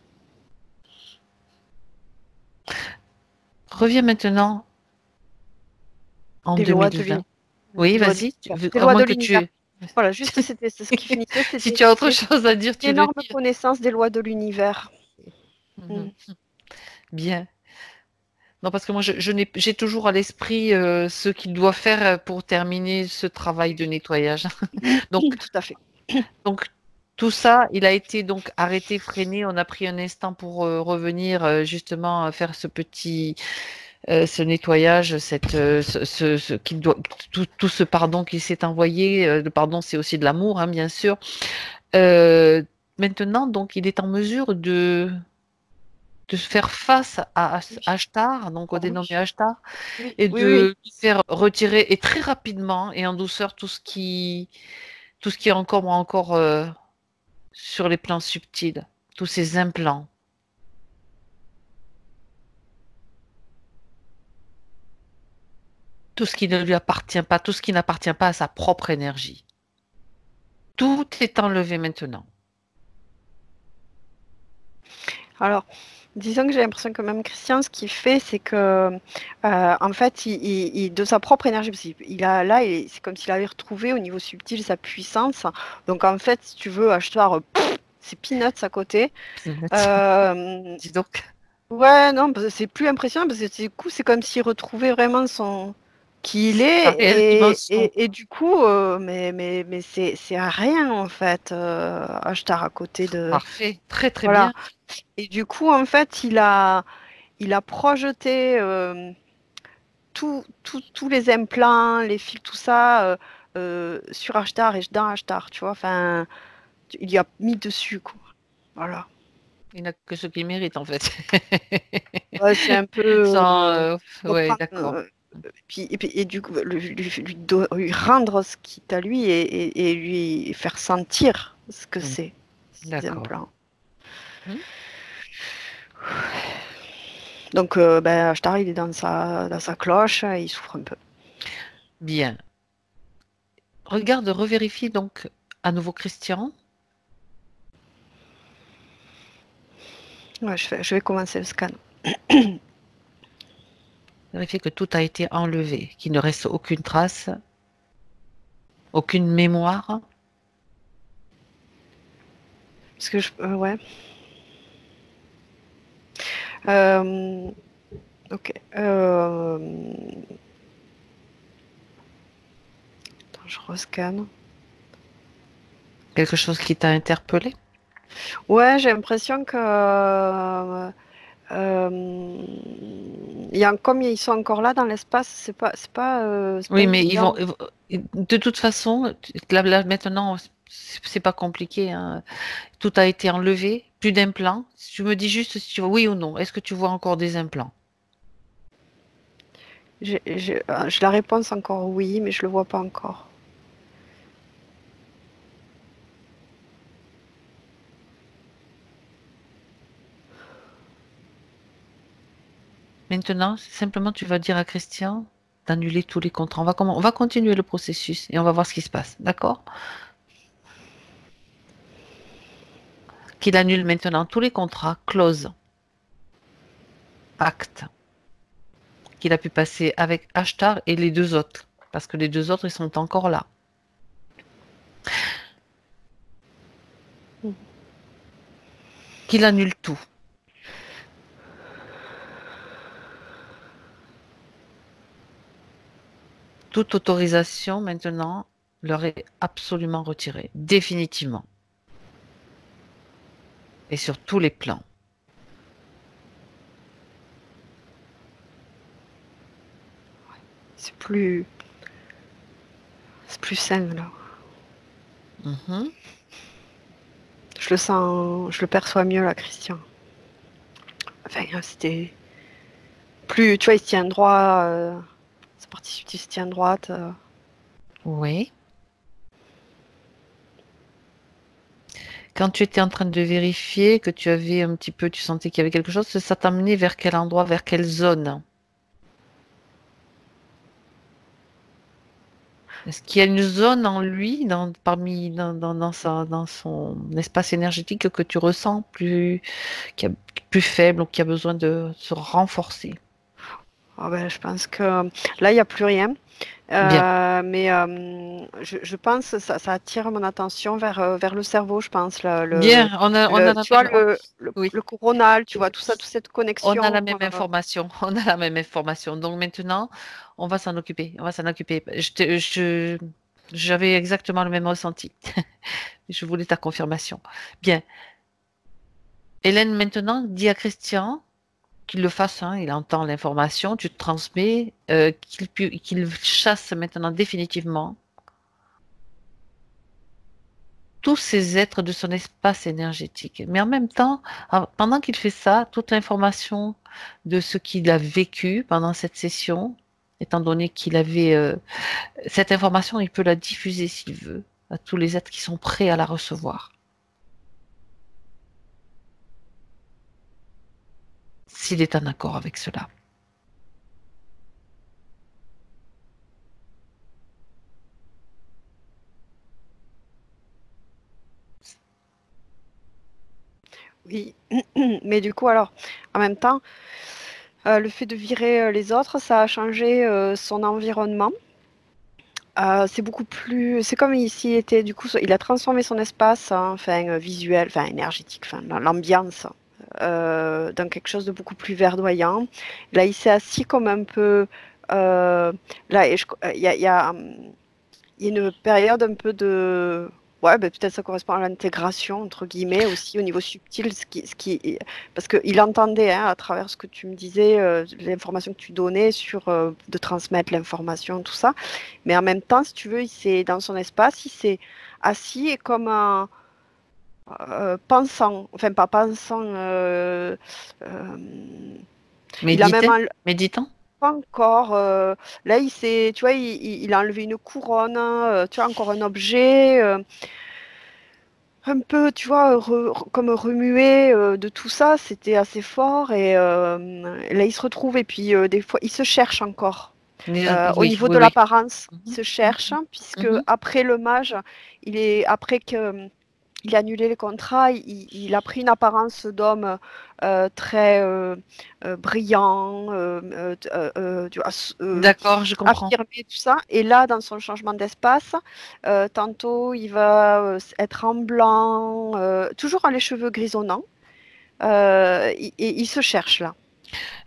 Reviens maintenant en Des lois de 2020. l'univers. Oui, Des lois de vas-y. l'univers. Des À lois moins de que l'univers. tu... Voilà, juste c'était c'est ce qui finissait, Si c'était tu as autre j'ai chose à dire, une tu le énorme dis. connaissance des lois de l'univers. Mhm. Mm. Bien. Non, parce que moi, j'ai toujours à l'esprit ce qu'il doit faire pour terminer ce travail de nettoyage. Donc, Tout à fait. donc, tout ça, il a été donc arrêté, freiné. On a pris un instant pour revenir justement faire ce nettoyage, qu'il doit, tout ce pardon qu'il s'est envoyé. Le pardon, c'est aussi de l'amour, hein, bien sûr. Euh, Maintenant, donc, il est en mesure de faire face à Oui. Ashtar, donc au Oui. dénommé Ashtar, Oui. et Oui. Oui. de lui faire retirer, et très rapidement et en douceur, tout ce qui est encore sur les plans subtils, tous ces implants, tout ce qui ne lui appartient pas, tout ce qui n'appartient pas à sa propre énergie. Tout est enlevé maintenant. Alors, disons que j'ai l'impression que même Christian, ce qu'il fait, c'est que, en fait, de sa propre énergie, parce qu'il a là, c'est comme s'il avait retrouvé au niveau subtil sa puissance. Donc, en fait, si tu veux, acheteur, c'est peanuts à côté. Peanuts. Euh, Dis donc. Ouais, non, parce que c'est plus impressionnant parce que du coup, c'est comme s'il retrouvait vraiment son qui il La est réelle dimension. et du coup, mais c'est à rien en fait, Ashtar à côté de Parfait. Très, très voilà. bien. Et du coup, en fait, il a projeté tous les implants, les fils, tout ça sur Ashtar et dans Ashtar, tu vois. Enfin, il y a mis dessus quoi. Voilà. Il n'a que ce qu'il mérite, en fait. Ouais, c'est un peu Sans, faut ouais, prendre, d'accord. et du coup, lui rendre ce qui est à lui et lui faire sentir ce que c'est, ces D'accord. implants. Hmm. Donc, Ashtar, il est dans sa cloche, et il souffre un peu. Bien. Regarde, revérifie donc à nouveau Christian. Ouais, je vais commencer le scan. Vérifie que tout a été enlevé, qu'il ne reste aucune trace, aucune mémoire. Parce que ouais. Ok. Attends, je rescanne. Quelque chose qui t'a interpellé? Ouais, j'ai l'impression que comme ils sont encore là dans l'espace, c'est pas Oui, mais évident. de toute façon, là, maintenant, c'est pas compliqué, hein. Tout a été enlevé, plus d'implants. Tu me dis juste si tu vois oui ou non. Est-ce que tu vois encore des implants? J'ai la réponse encore oui, mais je le vois pas encore. Maintenant, simplement, tu vas dire à Christian d'annuler tous les contrats. On va continuer le processus et on va voir ce qui se passe. D'accord? Qu'il annule maintenant tous les contrats, clauses, actes qu'il a pu passer avec Ashtar et les deux autres. Parce que les deux autres, ils sont encore là. Qu'il annule tout. Toute autorisation maintenant leur est absolument retirée, définitivement. Et sur tous les plans. C'est plus sain là. Mhm. Je le sens, je le perçois mieux là, Christian. Enfin, c'était plus, tu vois, il se tient droit, sa partie subtile se tient droite. Oui. Quand tu étais en train de vérifier que tu avais un petit peu, tu sentais qu'il y avait quelque chose, ça t'amenait vers quel endroit, vers quelle zone? Est-ce qu'il y a une zone en lui, dans son espace énergétique que tu ressens qui est plus faible ou qui a besoin de se renforcer? Ah ben, je pense que là, il n'y a plus rien. Bien. Mais je pense que ça attire mon attention vers le cerveau, je pense. Bien, Tu vois, oui, le coronal, tu vois, tout ça, toute cette on a la connexion. même information. On a la même information. Donc maintenant, on va s'en occuper. On va s'en occuper. J'avais exactement le même ressenti. Je voulais ta confirmation. Bien. Hélène, maintenant, dis à Christian qu'il le fasse, hein, il entend l'information, tu te transmets, qu'il chasse maintenant définitivement tous ces êtres de son espace énergétique. Mais en même temps, pendant qu'il fait ça, toute l'information de ce qu'il a vécu pendant cette session, étant donné qu'il avait cette information, il peut la diffuser s'il veut à tous les êtres qui sont prêts à la recevoir, s'il est en accord avec cela. Oui, mais du coup, alors, en même temps, le fait de virer les autres, ça a changé son environnement. C'est beaucoup plus. C'est comme s'il était, du coup, il a transformé son espace, hein, enfin, visuel, enfin, énergétique, enfin, l'ambiance, dans quelque chose de beaucoup plus verdoyant. Là, il s'est assis comme un peu. Là, il y a une période un peu de. Ouais, ben, peut-être ça correspond à l'intégration, entre guillemets, aussi au niveau subtil, parce qu'il entendait, hein, à travers ce que tu me disais, l'information que tu donnais sur de transmettre l'information, tout ça. Mais en même temps, si tu veux, dans son espace, il s'est assis et comme un pensant, enfin pas pensant, euh, il a même Méditant? Méditant? pas encore. Là, tu vois, il a enlevé une couronne, tu vois, encore un objet. Un peu, tu vois, comme remuer de tout ça, c'était assez fort. Et là, il se retrouve et puis des fois, il se cherche encore. Au Oui, niveau oui, de oui. l'apparence, il Mhm, se cherche, hein, puisque mhm. après le mage, après que il a annulé les contrats, il a pris une apparence d'homme très brillant, D'accord, je comprends. affirmé, tout ça. Et là, dans son changement d'espace, tantôt il va être en blanc, toujours les cheveux grisonnants, et il se cherche là.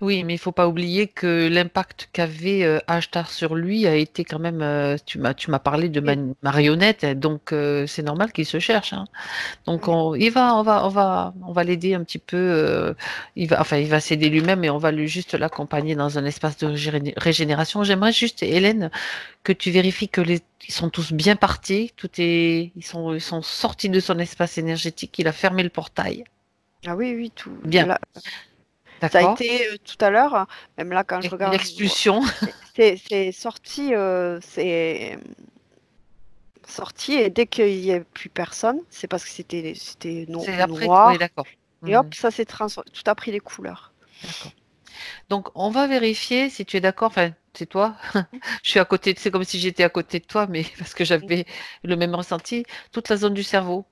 Oui, mais il faut pas oublier que l'impact qu'avait Ashtar sur lui a été quand même. Tu m'as parlé de Et- marionnette, hein, donc c'est normal qu'il se cherche, hein. Donc on va l'aider un petit peu. Il va s'aider lui-même et on va juste l'accompagner dans un espace de régénération. J'aimerais juste, Hélène, que tu vérifies que ils sont tous bien partis. Ils sont sortis de son espace énergétique. Il a fermé le portail. Ah oui, oui, tout. Bien, Là, ça a d'accord. été tout à l'heure, même là quand je regarde, L'expulsion. c'est sorti, c'est sorti et dès qu'il n'y a plus personne, c'est parce que c'était C'est après. Oui, noir d'accord. et hop, Mhm, ça s'est transformé, tout a pris les couleurs. d'accord. Donc, on va vérifier si tu es d'accord. Enfin, c'est toi. Je suis à côté. C'est comme si j'étais à côté de toi, mais parce que j'avais le même ressenti. Toute la zone du cerveau.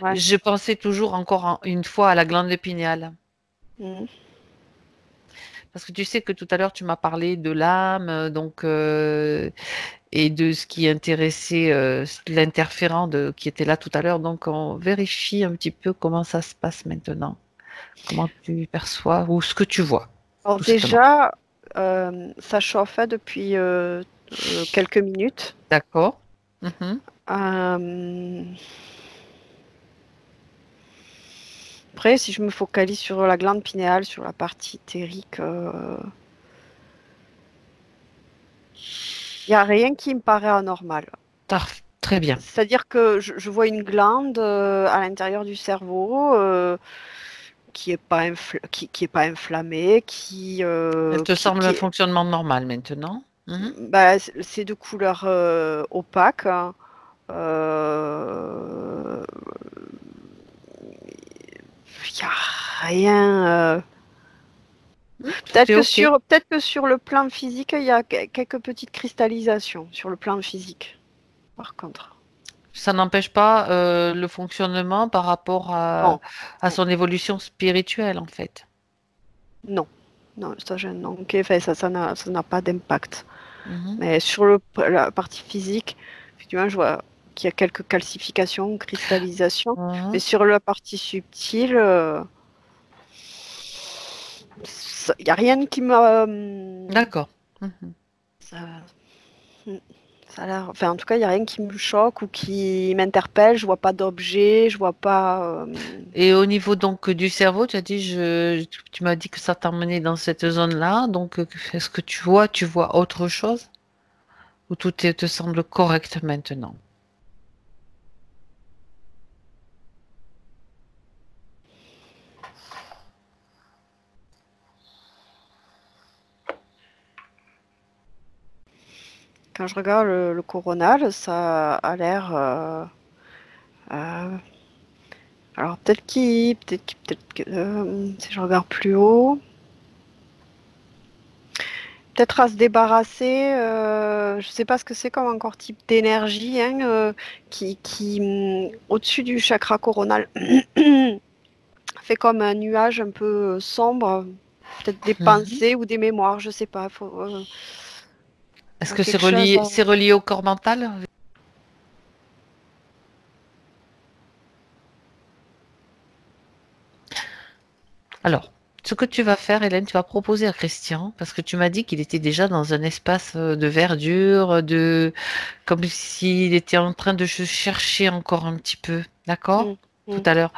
Ouais. Je pensais toujours encore une fois à la glande pinéale. Mhm. Parce que tu sais que tout à l'heure, tu m'as parlé de l'âme, donc, et de ce qui intéressait l'interférent qui était là tout à l'heure. Donc, on vérifie un petit peu comment ça se passe maintenant. Comment tu perçois ou ce que tu vois, Alors tout simplement. déjà, ça chauffait depuis quelques minutes. D'accord. Mhm. Euh, Après, si je me focalise sur la glande pinéale, sur la partie éthérique, il n'y a rien qui me paraît anormal. Très bien. C'est-à-dire que je vois une glande à l'intérieur du cerveau qui est pas inflammée, Elle te semble un fonctionnement normal maintenant. Mhm. bah, c'est de couleur opaque, hein. Euh, Il n'y a rien. Tout est OK. Peut-être que sur le plan physique, il y a quelques petites cristallisations sur le plan physique, par contre. Ça n'empêche pas le fonctionnement par rapport à, Non, à non, son évolution spirituelle, en fait. non, non, non. Ok, enfin, ça n'a pas d'impact. Mhm. Mais sur la partie physique, effectivement, je vois qu'il y a quelques calcifications, cristallisations. Mais Mhm. sur la partie subtile, il n'y a rien qui m'a. D'accord. Mhm. Ça, ça a l'air. Enfin, en tout cas, il n'y a rien qui me choque ou qui m'interpelle. Je vois pas d'objet, je vois pas. Et au niveau donc du cerveau, tu m'as dit que ça t'emmenait dans cette zone-là. Donc, est-ce que tu vois autre chose ou te semble correct maintenant? Quand je regarde le coronal, ça a l'air. Euh, alors peut-être que si je regarde plus haut, peut-être à se débarrasser. Je sais pas ce que c'est comme encore type d'énergie, hein, au-dessus du chakra coronal fait comme un nuage un peu sombre, peut-être des Mhm. pensées ou des mémoires, je sais pas. Est-ce que c'est Quelque chose. relié, c'est relié au corps mental? Alors, ce que tu vas faire, Hélène, tu vas proposer à Christian, parce que tu m'as dit qu'il était déjà dans un espace de verdure, comme s'il était en train de se chercher encore un petit peu, d'accord? Mm, Tout mm. à l'heure.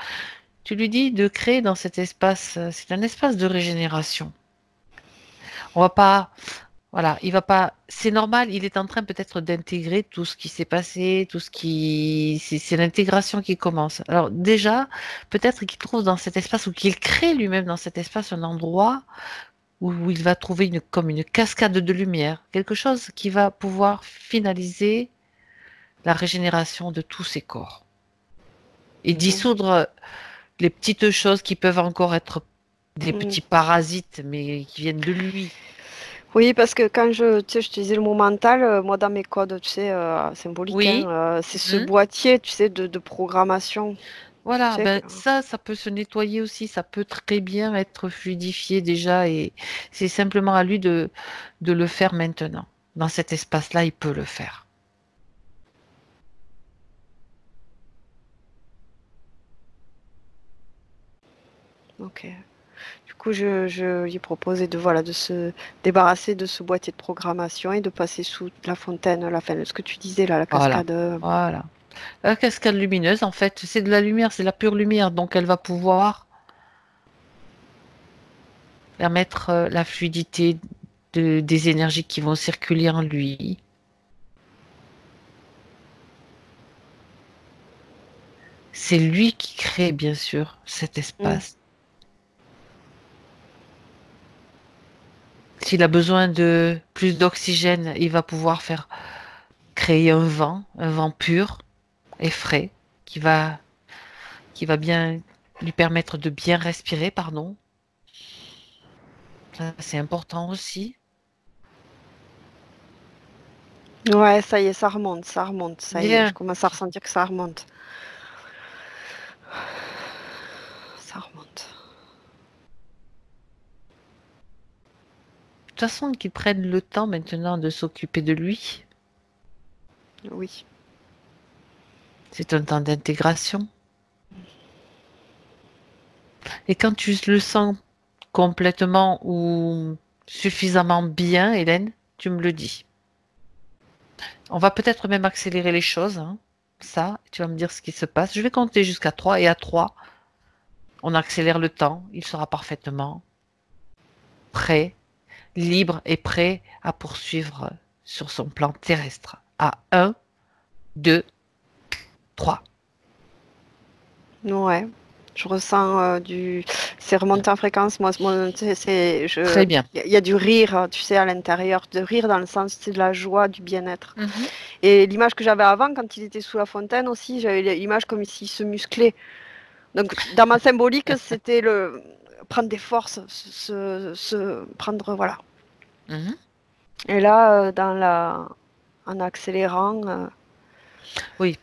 Tu lui dis de créer dans cet espace, c'est un espace de régénération. On va pas, voilà, il va pas, c'est normal, il est en train peut-être d'intégrer tout ce qui s'est passé, c'est l'intégration qui commence. Alors déjà, peut-être qu'il trouve dans cet espace ou qu'il crée lui-même dans cet espace un endroit où il va trouver comme une cascade de lumière, quelque chose qui va pouvoir finaliser la régénération de tous ses corps et dissoudre les petites choses qui peuvent encore être des petits parasites, mais qui viennent de lui. Oui, parce que quand tu sais, je te disais le mot mental, moi dans mes codes, tu sais, symboliques, Oui. c'est ce boîtier, tu sais, de programmation. Voilà, Tu sais, ça peut se nettoyer aussi, ça peut très bien être fluidifié déjà, et c'est simplement à lui de le faire maintenant. Dans cet espace-là, il peut le faire. ok. Du coup, je lui proposais de se débarrasser de ce boîtier de programmation et de passer sous la fontaine, la fin de ce que tu disais là, la Voilà, cascade. voilà. La cascade lumineuse, en fait, c'est de la lumière, c'est la pure lumière, donc elle va pouvoir permettre la fluidité des énergies qui vont circuler en lui. C'est lui qui crée, bien sûr, cet espace. S'il a besoin de plus d'oxygène, il va pouvoir créer un vent pur et frais, qui va, qui va bien lui permettre de bien respirer, pardon. Ça, c'est important aussi. Ouais, ça y est, ça y est, je Bien. commence à ressentir que ça remonte. Ça remonte. De toute façon, qu'il prenne le temps maintenant de s'occuper de lui. Oui. C'est un temps d'intégration. Et quand tu le sens complètement ou suffisamment bien, Hélène, tu me le dis. On va peut-être même accélérer les choses, hein. Ça, tu vas me dire ce qui se passe. Je vais compter jusqu'à 3 et à 3, on accélère le temps. Il sera parfaitement prêt, libre et prêt à poursuivre sur son plan terrestre. À 1, 2, 3. Ouais. Je ressens c'est remonté en fréquence. Moi, tu sais, Très bien. il y a du rire, tu sais, à l'intérieur, de rire dans le sens, c'est de la joie, du bien-être. Mhm. Et l'image que j'avais avant, quand il était sous la fontaine aussi, j'avais l'image comme s'il se musclait. Donc, dans ma symbolique, c'était le prendre des forces, prendre, voilà. Mhm. Et là, en accélérant, Oui.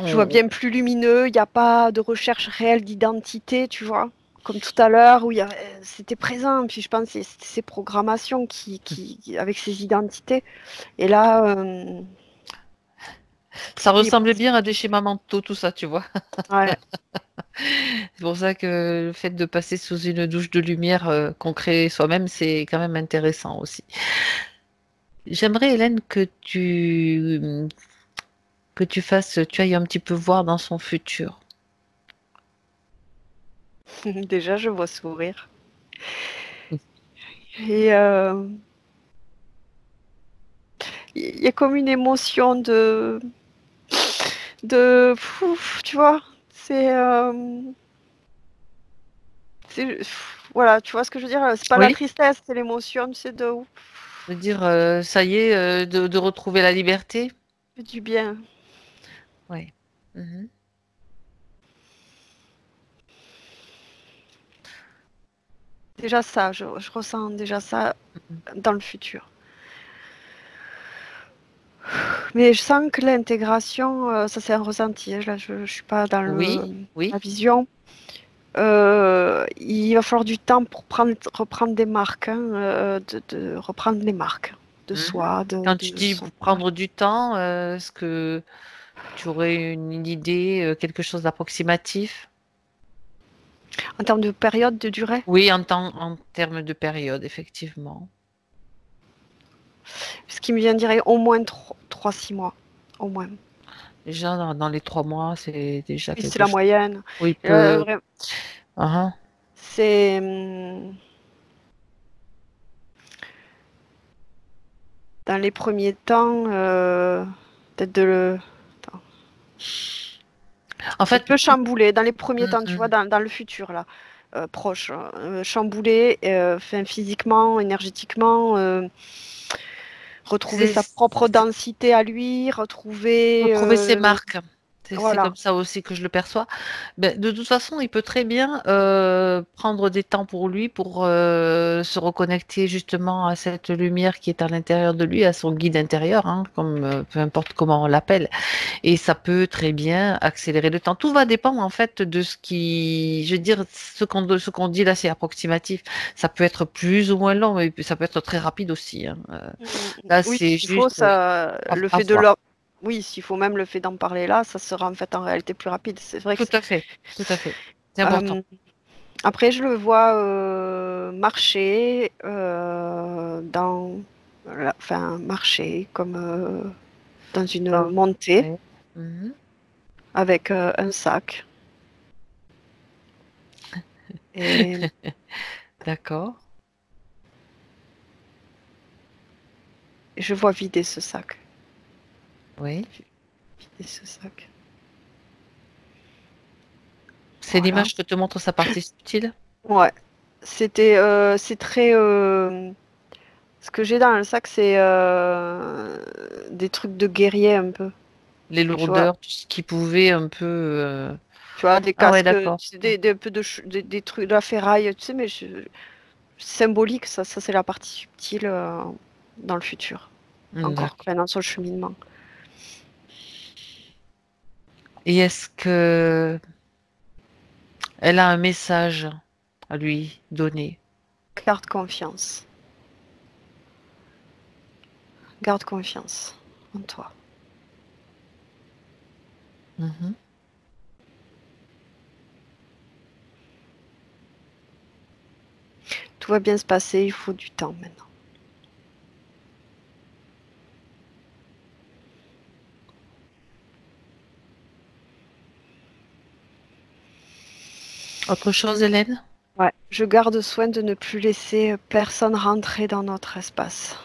je vois bien plus lumineux. Il n'y a pas de recherche réelle d'identité, tu vois. Comme tout à l'heure, où c'était présent. Puis je pense que c'était ces programmations avec ces identités. Et là, Ça plus libre. ressemblait bien à des schémas mentaux, tout ça, tu vois. Ouais. C'est pour ça que le fait de passer sous une douche de lumière qu'on crée soi-même, c'est quand même intéressant aussi. J'aimerais, Hélène, tu ailles un petit peu voir dans son futur. Déjà, je vois sourire. Et il y a comme une émotion tu vois, voilà, tu vois ce que je veux dire? C'est pas la Oui. tristesse, c'est l'émotion, tu sais, De dire, ça y est, de retrouver la liberté. du bien. Oui. Mhm. Déjà ça, je ressens déjà ça dans le futur. Mais je sens que l'intégration, ça c'est un ressenti, hein, là je suis pas dans Oui, oui. la vision. Il va falloir du temps pour reprendre des marques, hein, de reprendre les marques de Mhm. soi, Quand tu de dis son. prendre du temps, est-ce que tu aurais une idée, quelque chose d'approximatif? En termes de période, de durée, Oui, en termes de période, effectivement. ce qui me vient dire au moins 3-6 mois, au moins. Déjà, dans les 3 mois, c'est déjà Oui, c'est quelque la chose. moyenne. Oui, Euh, peu. Ah, c'est dans les premiers temps, peut-être attends. En Ça fait, peut chambouler dans les premiers mm, temps, tu vois, mm. dans le futur, là. proche, chamboulé, physiquement, énergétiquement, retrouver sa propre densité à lui, retrouver ses marques. C'est voilà. comme ça aussi que je le perçois. Ben, de toute façon, il peut très bien prendre des temps pour lui, pour se reconnecter justement à cette lumière qui est à l'intérieur de lui, à son guide intérieur, hein, comme peu importe comment on l'appelle. Et ça peut très bien accélérer le temps. Tout va dépendre en fait de ce qui, je veux dire, ce qu'on dit là, c'est approximatif. Ça peut être plus ou moins long, mais ça peut être très rapide aussi, hein. Là, Oui, c'est s'il faut, juste le à fait de voir. leur... Oui, s'il faut même le fait d'en parler là, ça sera en fait en réalité plus rapide. C'est vrai que Tout à fait, tout à fait. C'est important. après, je le vois marcher marcher comme dans une montée Ouais. Mhm. avec un sac. Et D'accord. je vois vider ce sac. Oui. Vider ce sac. C'est Voilà. l'image que te montre sa partie subtile. Ouais. C'est très. Ce que j'ai dans le sac, c'est des trucs de guerrier un peu. Les Tu vois, lourdeurs, tout ce qui pouvait un peu. des Ah ouais, casques, d'accord. tu sais, un peu des trucs de la ferraille, tu sais, mais symbolique, ça c'est la partie subtile dans le futur, encore, D'accord. enfin, dans son cheminement. Et est-ce que elle a un message à lui donner? Garde confiance. Garde confiance en toi. Mhm. Tout va bien se passer, il faut du temps maintenant. Autre chose, Hélène? Ouais. Je garde soin de ne plus laisser personne rentrer dans notre espace.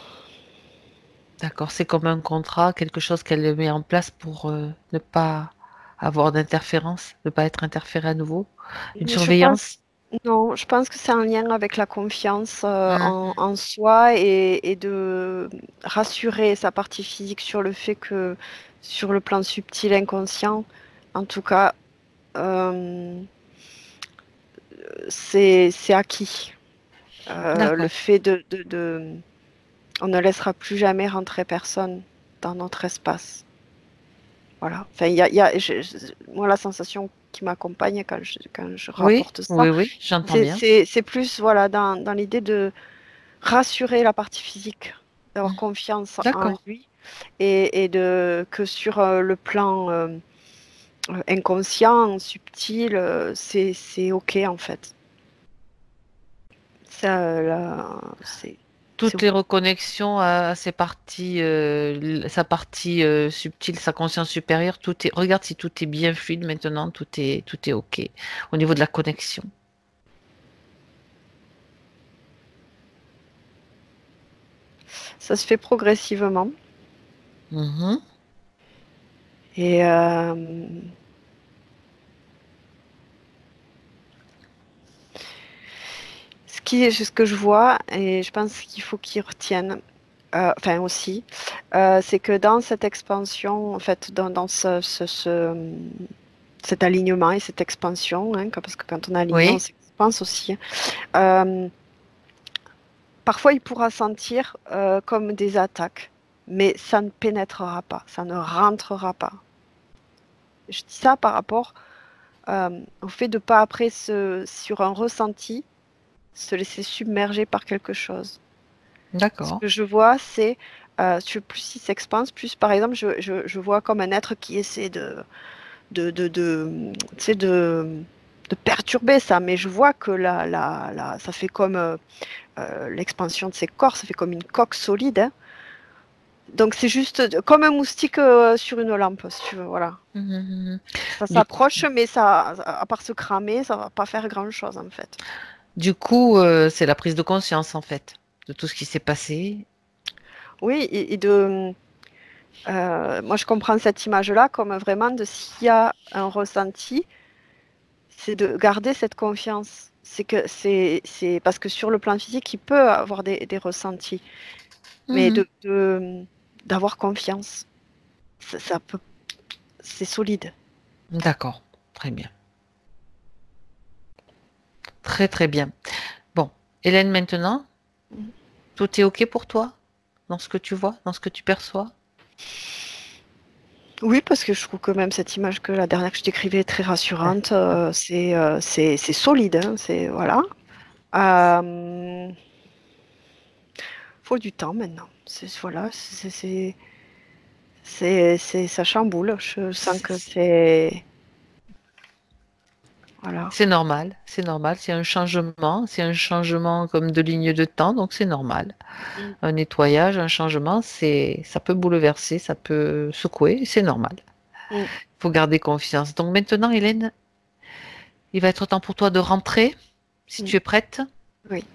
D'accord, c'est comme un contrat, quelque chose qu'elle met en place pour ne pas avoir d'interférence, ne pas être interféré à nouveau. Une Je pense, surveillance. non, je pense que c'est en lien avec la confiance Mhm. en soi et de rassurer sa partie physique sur le fait que sur le plan subtil inconscient, en tout cas, euh, c'est acquis. Le D'accord. fait on ne laissera plus jamais rentrer personne dans notre espace. Voilà. Enfin, moi, la sensation qui m'accompagne quand je Oui, rapporte ça, oui, oui, j'entends bien. c'est plus voilà, dans l'idée de rassurer la partie physique, d'avoir Mhm. confiance en D'accord. lui que sur le plan inconscient, subtil, c'est OK en fait. Ça, là, c'est Toutes les reconnexions à ses parties, sa partie subtile, sa conscience supérieure, regarde si tout est bien fluide maintenant, tout est OK au niveau de la connexion. Ça se fait progressivement. Mhm. Et ce que je vois, et je pense qu'il faut qu'ils retiennent, enfin aussi, c'est que dans cette expansion, en fait, dans cet alignement et cette expansion, hein, parce que quand on est aligné, on Oui, s'expanse aussi, hein. Parfois il pourra sentir comme des attaques, mais ça ne pénétrera pas, ça ne rentrera pas. Je dis ça par rapport au fait de ne pas après, sur un ressenti, se laisser submerger par quelque chose. Ce d'accord. que je vois, c'est plus il s'expanse, plus par exemple, je vois comme un être qui essaie tu sais, de perturber ça, mais je vois que ça fait comme l'expansion de ses corps, ça fait comme une coque solide, hein. Donc c'est juste comme un moustique sur une lampe, si tu veux, voilà. Mhm, mhm. Ça Du coup, s'approche, mais ça, à part se cramer, ça va pas faire grand-chose en fait. c'est la prise de conscience en fait de tout ce qui s'est passé. Oui, moi je comprends cette image-là comme vraiment de s'il y a un ressenti, c'est de garder cette confiance. C'est que c'est parce que sur le plan physique, il peut avoir des ressentis, mais Mhm. d'avoir confiance, ça peut, c'est solide. D'accord, très bien. Très très bien. Bon, Hélène, maintenant, Mhm. tout est OK pour toi dans ce que tu vois, dans ce que tu perçois? Oui, parce que je trouve que même cette image que la dernière que je décrivais est très rassurante. C'est solide, hein, c'est voilà. Euh, faut du temps maintenant. Voilà, ça chamboule. Je sens que voilà. C'est normal, c'est un changement comme de ligne de temps, donc c'est normal. Mm. Un nettoyage, un changement, ça peut bouleverser, ça peut secouer, c'est normal. Mm. Il faut garder confiance. Donc maintenant, Hélène, il va être temps pour toi de rentrer, si Mm. tu es prête. Oui.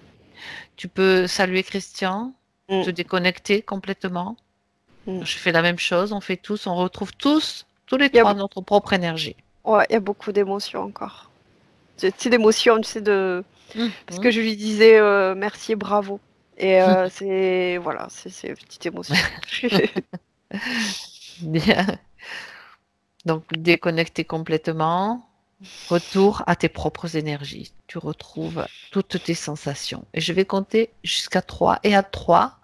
Tu peux saluer Christian, Mm. te déconnecter complètement. Mm. Je fais la même chose, on fait tous, on retrouve tous les Il y a, trois, notre propre énergie. ouais, il y a beaucoup d'émotions encore. C'est d'émotions, tu sais, parce que Mhm. je lui disais merci et bravo. Et c'est voilà, c'est une petite émotion. Bien. Donc, déconnecter complètement, retour à tes propres énergies. Tu retrouves toutes tes sensations. Et je vais compter jusqu'à 3. Et à 3,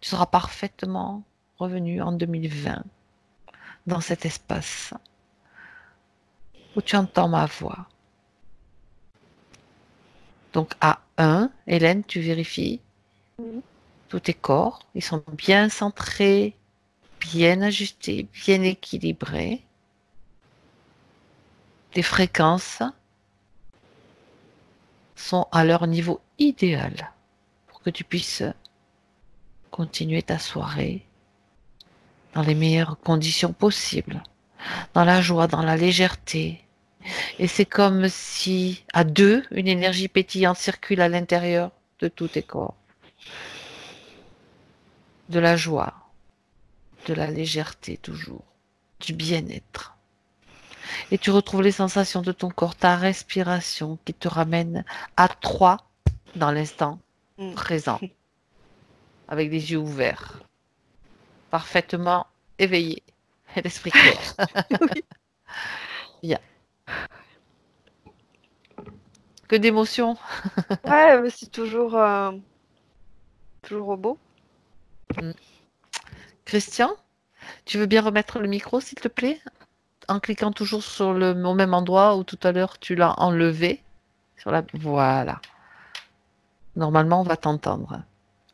tu seras parfaitement revenu en 2020 dans cet espace où tu entends ma voix. Donc, à 1, Hélène, tu vérifies Mm. tous tes corps. Ils sont bien centrés, bien ajustés, bien équilibrés. Tes fréquences sont à leur niveau idéal pour que tu puisses continuer ta soirée dans les meilleures conditions possibles, dans la joie, dans la légèreté. Et c'est comme si, à deux, une énergie pétillante circule à l'intérieur de tous tes corps. De la joie, de la légèreté toujours, du bien-être. Et tu retrouves les sensations de ton corps, ta respiration qui te ramène à 3 dans l'instant Mm. présent, avec les yeux ouverts, parfaitement éveillé et l'esprit clair. Oui. Bien. Que d'émotions. Ouais, mais c'est toujours beau. Mm. Christian, tu veux bien remettre le micro, s'il te plaît, en cliquant toujours sur au même endroit où tout à l'heure tu l'as enlevé. Voilà. Normalement, on va t'entendre. Oui,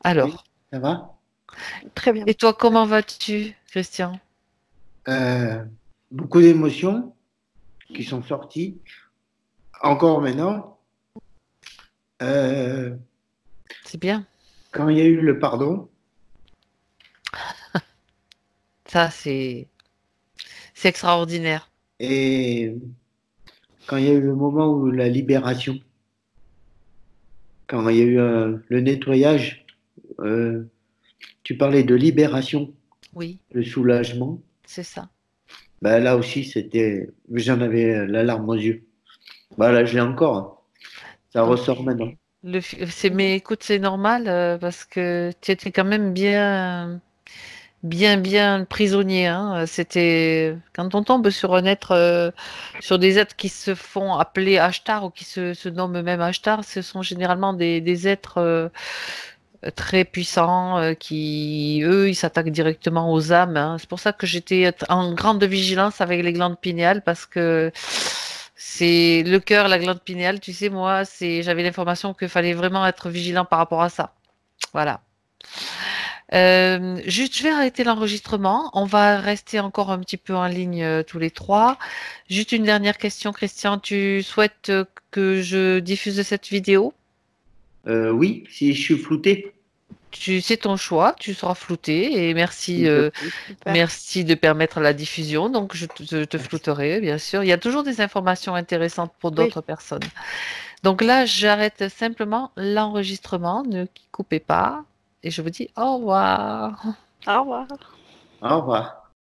Alors, ça va? Très bien. et toi, comment vas-tu, Christian? Euh, Beaucoup d'émotions qui sont sorties. Encore maintenant, euh, C'est bien. quand il y a eu le pardon, Ça, c'est extraordinaire. et quand il y a eu le moment où la libération, quand il y a eu le nettoyage, euh, tu parlais de libération, Oui, de soulagement. c'est ça. Ben là aussi, j'en avais la larme aux yeux. Ben là, je l'ai encore, hein. Ça Donc, ressort maintenant. mais écoute, c'est normal parce que tu étais quand même bien prisonnier, hein. C'était quand on tombe sur un être, sur des êtres qui se font appeler Ashtar ou qui se nomment eux-mêmes Ashtar, ce sont généralement des êtres très puissants qui, eux, ils s'attaquent directement aux âmes, hein. C'est pour ça que j'étais en grande vigilance avec les glandes pinéales parce que c'est le cœur, la glande pinéale. Tu sais, moi, j'avais l'information qu'il fallait vraiment être vigilant par rapport à ça. Voilà. Juste, je vais arrêter l'enregistrement. On va rester encore un petit peu en ligne tous les trois. Juste une dernière question, Christian. Tu souhaites que je diffuse cette vidéo? Oui, si je suis flouté, C'est ton choix, tu seras flouté et merci, s'il te plaît. Super. merci de permettre la diffusion. Donc, je te flouterai, bien sûr. Il y a toujours des informations intéressantes pour Oui. d'autres personnes. Donc là, j'arrête simplement l'enregistrement. Ne coupez pas et je vous dis au revoir. Au revoir. Au revoir.